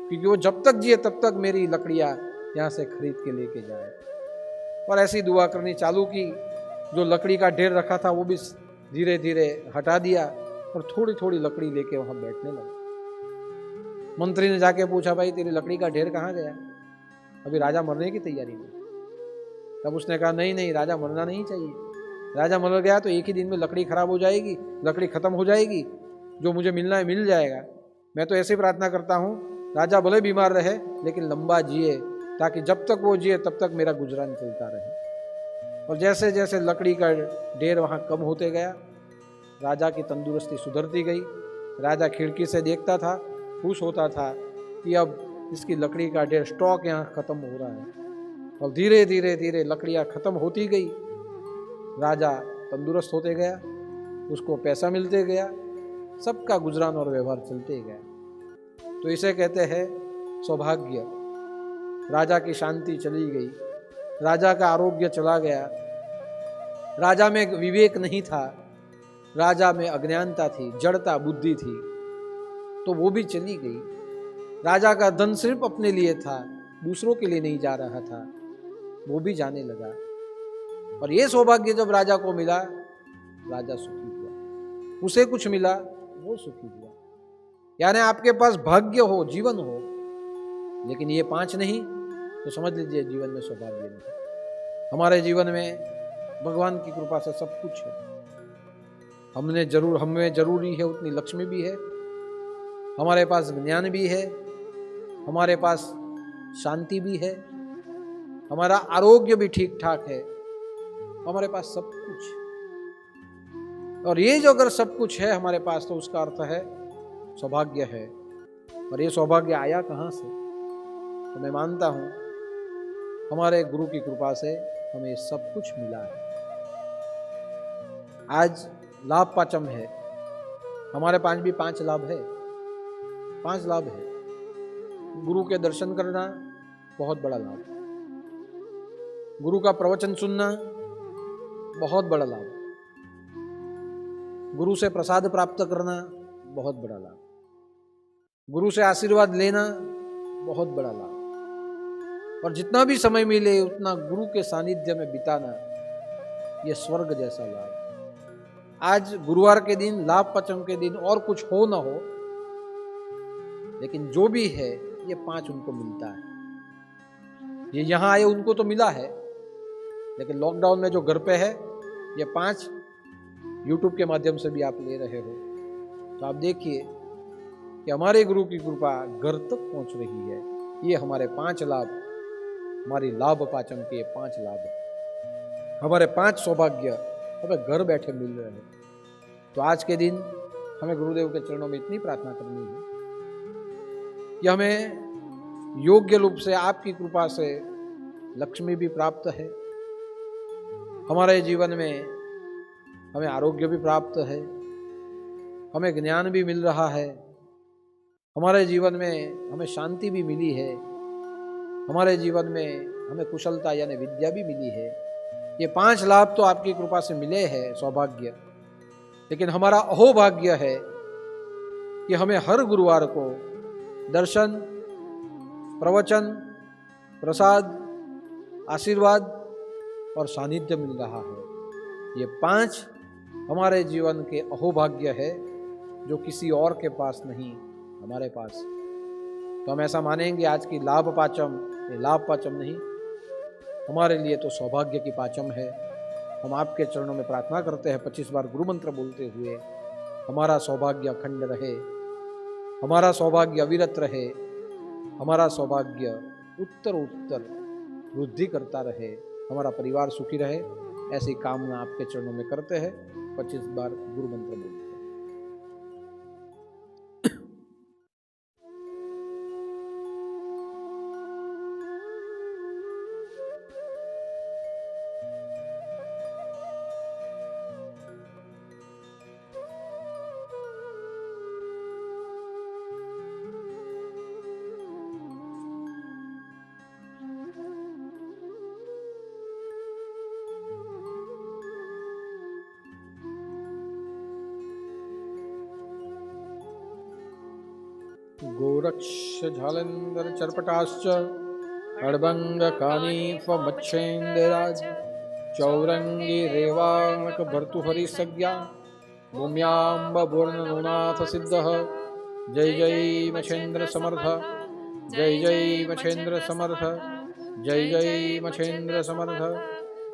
क्योंकि वो जब तक जिए तब तक मेरी लकड़ियां यहां से खरीद के लेके जाए। और ऐसी दुआ करनी चालू की। जो लकड़ी का ढेर रखा था वो भी धीरे धीरे हटा दिया और थोड़ी थोड़ी लकड़ी लेके वहां बैठने लगा। मंत्री ने जाके पूछा भाई तेरी लकड़ी का ढेर कहाँ गया। अभी राजा मरने की तैयारी में। तब उसने कहा नहीं नहीं, राजा मरना नहीं चाहिए। राजा मर गया तो एक ही दिन में लकड़ी खराब हो जाएगी, लकड़ी खत्म हो जाएगी, जो मुझे मिलना है मिल जाएगा। मैं तो ऐसे प्रार्थना करता हूँ राजा भले बीमार रहे लेकिन लंबा जिए, ताकि जब तक वो जिए तब तक मेरा गुजरान चलता रहे। और जैसे जैसे लकड़ी का ढेर वहाँ कम होते गया, राजा की तंदुरुस्ती सुधरती गई। राजा खिड़की से देखता था, खुश होता था कि अब इसकी लकड़ी का ढेर स्टॉक यहाँ खत्म हो रहा है। और धीरे धीरे धीरे लकड़ियाँ खत्म होती गई, राजा तंदुरुस्त होते गया, उसको पैसा मिलते गया, सबका गुजरान और व्यवहार चलते गया। तो इसे कहते हैं सौभाग्य। राजा की शांति चली गई, राजा का आरोग्य चला गया, राजा में विवेक नहीं था, राजा में अज्ञानता थी, जड़ता बुद्धि थी, तो वो भी चली गई। राजा का धन सिर्फ अपने लिए था, दूसरों के लिए नहीं जा रहा था, वो भी जाने लगा। और ये सौभाग्य जब राजा को मिला, राजा सुखी हुआ, उसे कुछ मिला वो सुखी हुआ। यानी आपके पास भाग्य हो, जीवन हो, लेकिन ये 5 नहीं तो समझ लीजिए जीवन में सौभाग्य नहीं। हमारे जीवन में भगवान की कृपा से सब कुछ है। हमें जरूरी है उतनी लक्ष्मी भी है, हमारे पास ज्ञान भी है, हमारे पास शांति भी है, हमारा आरोग्य भी ठीक ठाक है, हमारे पास सब कुछ। और ये जो अगर सब कुछ है हमारे पास तो उसका अर्थ है सौभाग्य है। और ये सौभाग्य आया कहाँ से? तो मैं मानता हूँ हमारे गुरु की कृपा से हमें सब कुछ मिला है। आज लाभ पाचम है, हमारे पास भी 5 लाभ है, 5 लाभ है। गुरु के दर्शन करना बहुत बड़ा लाभ, गुरु का प्रवचन सुनना बहुत बड़ा लाभ, गुरु से प्रसाद प्राप्त करना बहुत बड़ा लाभ, गुरु से आशीर्वाद लेना बहुत बड़ा लाभ, और जितना भी समय मिले उतना गुरु के सानिध्य में बिताना यह स्वर्ग जैसा लाभ। आज गुरुवार के दिन, लाभ पंचम के दिन, और कुछ हो ना हो, लेकिन जो भी है ये 5 उनको मिलता है। ये यहां आए उनको तो मिला है, लेकिन लॉकडाउन में जो घर पे है ये 5 यूट्यूब के माध्यम से भी आप ले रहे हो। तो आप देखिए कि हमारे गुरु की कृपा घर तक पहुंच रही है। ये हमारे 5 लाभ, हमारी लाभ पाचम के 5 लाभ, हमारे 5 सौभाग्य हमें घर बैठे मिल रहे हैं। तो आज के दिन हमें गुरुदेव के चरणों में इतनी प्रार्थना करनी है कि हमें योग्य रूप से आपकी कृपा से लक्ष्मी भी प्राप्त है, हमारे जीवन में हमें आरोग्य भी प्राप्त है, हमें ज्ञान भी मिल रहा है, हमारे जीवन में हमें शांति भी मिली है, हमारे जीवन में हमें कुशलता यानी विद्या भी मिली है। ये 5 लाभ तो आपकी कृपा से मिले हैं, सौभाग्य। लेकिन हमारा अहोभाग्य है कि हमें हर गुरुवार को दर्शन, प्रवचन, प्रसाद, आशीर्वाद और सानिध्य मिल रहा है। ये 5 हमारे जीवन के अहोभाग्य है जो किसी और के पास नहीं, हमारे पास। तो हम ऐसा मानेंगे आज की लाभ पाचम ये लाभ पाचम नहीं, हमारे लिए तो सौभाग्य की पाचम है। हम आपके चरणों में प्रार्थना करते हैं 25 बार गुरु मंत्र बोलते हुए, हमारा सौभाग्य अखंड रहे, हमारा सौभाग्य अविरत रहे, हमारा सौभाग्य उत्तर उत्तर वृद्धि करता रहे, हमारा परिवार सुखी रहे। ऐसी कामना आपके चरणों में करते हैं। 25 बार गुरु मंत्र बोलते हैं। गोरक्ष झालंधर चरपटाश्च अड़बंग कानीफमच्छेन्द्राज चौरंगी रेवाणक भर्तुहरि सज्ञा भूम्याम्ब पूर्णनाथ सिद्ध। जय जय मछेन्द्र समर्थ, जय जय मछेन्द्र समर्थ, जय जय मछेन्द्र समर्थ।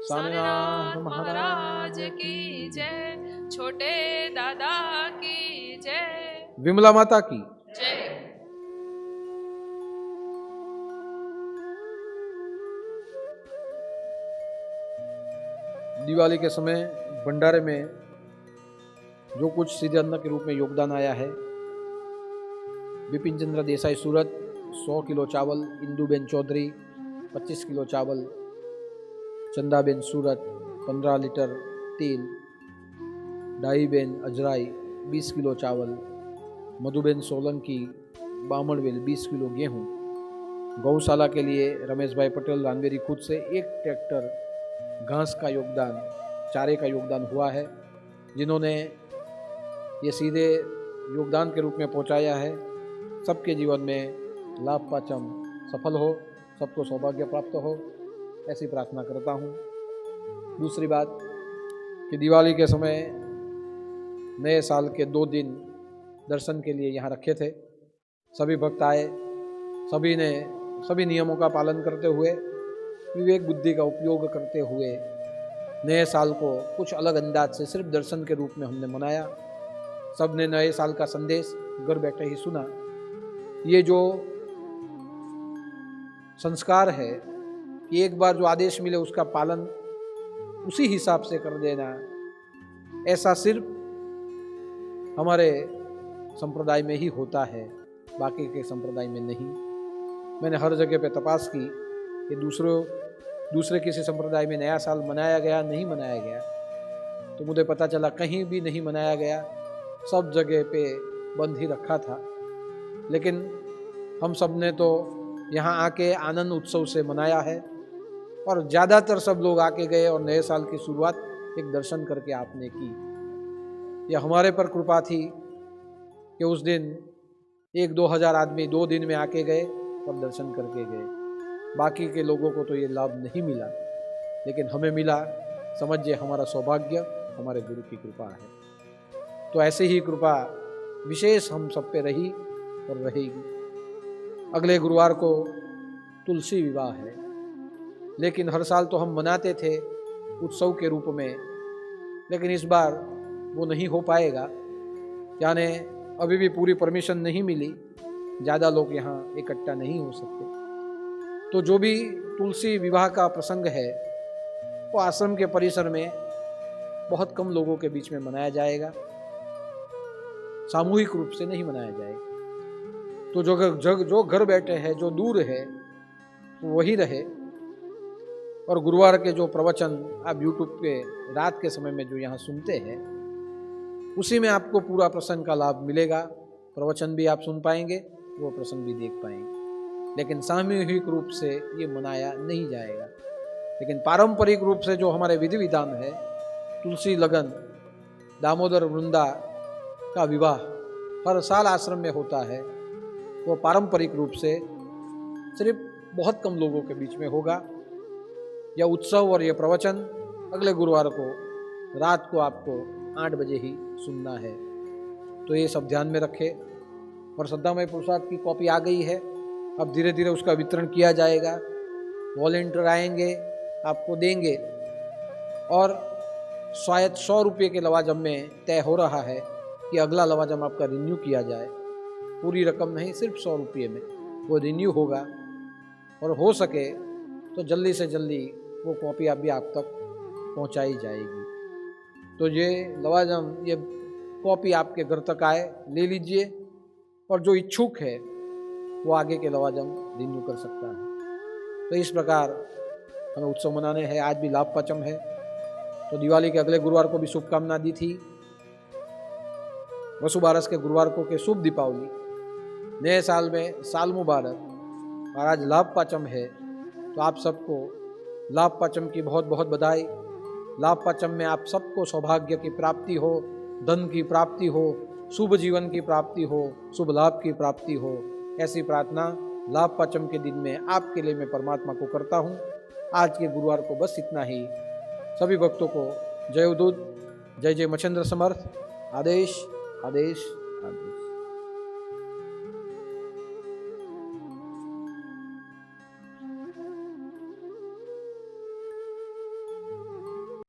स्वामीनाथ महाराज की जय, छोटे दादा की जय, विमला माता की जय। दिवाली के समय भंडारे में जो कुछ सीधे अन्न के रूप में योगदान आया है, विपिन चंद्र देसाई सूरत 100 किलो चावल, इंदुबेन चौधरी 25 किलो चावल, चंदाबेन सूरत 15 लीटर तेल, डाईबेन अजराई 20 किलो चावल, मधुबेन सोलंकी बामणवेल 20 किलो गेहूँ, गौशाला के लिए रमेश भाई पटेल रानवेरी खुद से 1 ट्रैक्टर घास का योगदान, चारे का योगदान हुआ है। जिन्होंने ये सीधे योगदान के रूप में पहुंचाया है, सबके जीवन में लाभ पाचम सफल हो, सबको सौभाग्य प्राप्त हो, ऐसी प्रार्थना करता हूँ। दूसरी बात कि दिवाली के समय नए साल के 2 दिन दर्शन के लिए यहाँ रखे थे। सभी भक्त आए, सभी ने सभी नियमों का पालन करते हुए, विवेक बुद्धि का उपयोग करते हुए नए साल को कुछ अलग अंदाज से सिर्फ दर्शन के रूप में हमने मनाया। सब ने नए साल का संदेश घर बैठे ही सुना। ये जो संस्कार है कि एक बार जो आदेश मिले उसका पालन उसी हिसाब से कर देना, ऐसा सिर्फ हमारे संप्रदाय में ही होता है, बाकी के संप्रदाय में नहीं। मैंने हर जगह पे तपास की कि दूसरे किसी संप्रदाय में नया साल मनाया गया, नहीं मनाया गया। तो मुझे पता चला कहीं भी नहीं मनाया गया, सब जगह पे बंद ही रखा था। लेकिन हम सब ने तो यहाँ आके आनंद उत्सव से मनाया है और ज़्यादातर सब लोग आके गए और नए साल की शुरुआत एक दर्शन करके आपने की। यह हमारे पर कृपा थी कि उस दिन 1-2 हज़ार आदमी 2 दिन में आके गए और दर्शन करके गए। बाकी के लोगों को तो ये लाभ नहीं मिला, लेकिन हमें मिला। समझिए हमारा सौभाग्य हमारे गुरु की कृपा है। तो ऐसे ही कृपा विशेष हम सब पे रही और रहेगी। अगले गुरुवार को तुलसी विवाह है, लेकिन हर साल तो हम मनाते थे उत्सव के रूप में, लेकिन इस बार वो नहीं हो पाएगा। यानी अभी भी पूरी परमिशन नहीं मिली, ज़्यादा लोग यहाँ इकट्ठा नहीं हो सकते। तो जो भी तुलसी विवाह का प्रसंग है वो आश्रम के परिसर में बहुत कम लोगों के बीच में मनाया जाएगा, सामूहिक रूप से नहीं मनाया जाएगा। तो जो घर बैठे हैं, जो दूर है, तो वही रहे। और गुरुवार के जो प्रवचन आप यूट्यूब पे रात के समय में जो यहाँ सुनते हैं, उसी में आपको पूरा प्रसंग का लाभ मिलेगा। प्रवचन भी आप सुन पाएंगे, वो प्रसंग भी देख पाएंगे, लेकिन सामूहिक रूप से ये मनाया नहीं जाएगा। लेकिन पारंपरिक रूप से जो हमारे विधि विधान है, तुलसी लगन, दामोदर वृंदा का विवाह हर साल आश्रम में होता है, वो पारंपरिक रूप से सिर्फ बहुत कम लोगों के बीच में होगा। यह उत्सव और यह प्रवचन अगले गुरुवार को रात को आपको 8 बजे ही सुनना है। तो ये सब ध्यान में रखें। और श्रद्धामय प्रसाद की कॉपी आ गई है, अब धीरे धीरे उसका वितरण किया जाएगा। वॉलेंटियर आएंगे, आपको देंगे। और शायद 100 रुपये के लवाजम में तय हो रहा है कि अगला लवाजम आपका रिन्यू किया जाए। पूरी रकम नहीं, सिर्फ 100 रुपये में वो रिन्यू होगा। और हो सके तो जल्दी से जल्दी वो कॉपी अभी आप तक पहुंचाई जाएगी। तो ये लवाजम, ये कॉपी आपके घर तक आए, ले लीजिए। और जो इच्छुक है वो आगे के लवाजम रिन्यू कर सकता है। तो इस प्रकार हमें उत्सव मनाने हैं। आज भी लाभ पाचम है, तो दिवाली के अगले गुरुवार को भी शुभकामना दी थी। वसुबारस के गुरुवार को के शुभ दीपावली, नए साल में साल मुबारक। और आज लाभ पाचम है, तो आप सबको लाभ पाचम की बहुत बहुत बधाई। लाभ पाचम में आप सबको सौभाग्य की प्राप्ति हो, धन की प्राप्ति हो, शुभ जीवन की प्राप्ति हो, शुभ लाभ की प्राप्ति हो। ऐसी प्रार्थना लाभ पाचम के दिन में आपके लिए मैं परमात्मा को करता हूँ। आज के गुरुवार को बस इतना ही। सभी भक्तों को जय उदूत, जय जय मच्छिंद्र समर्थ। आदेश आदेश।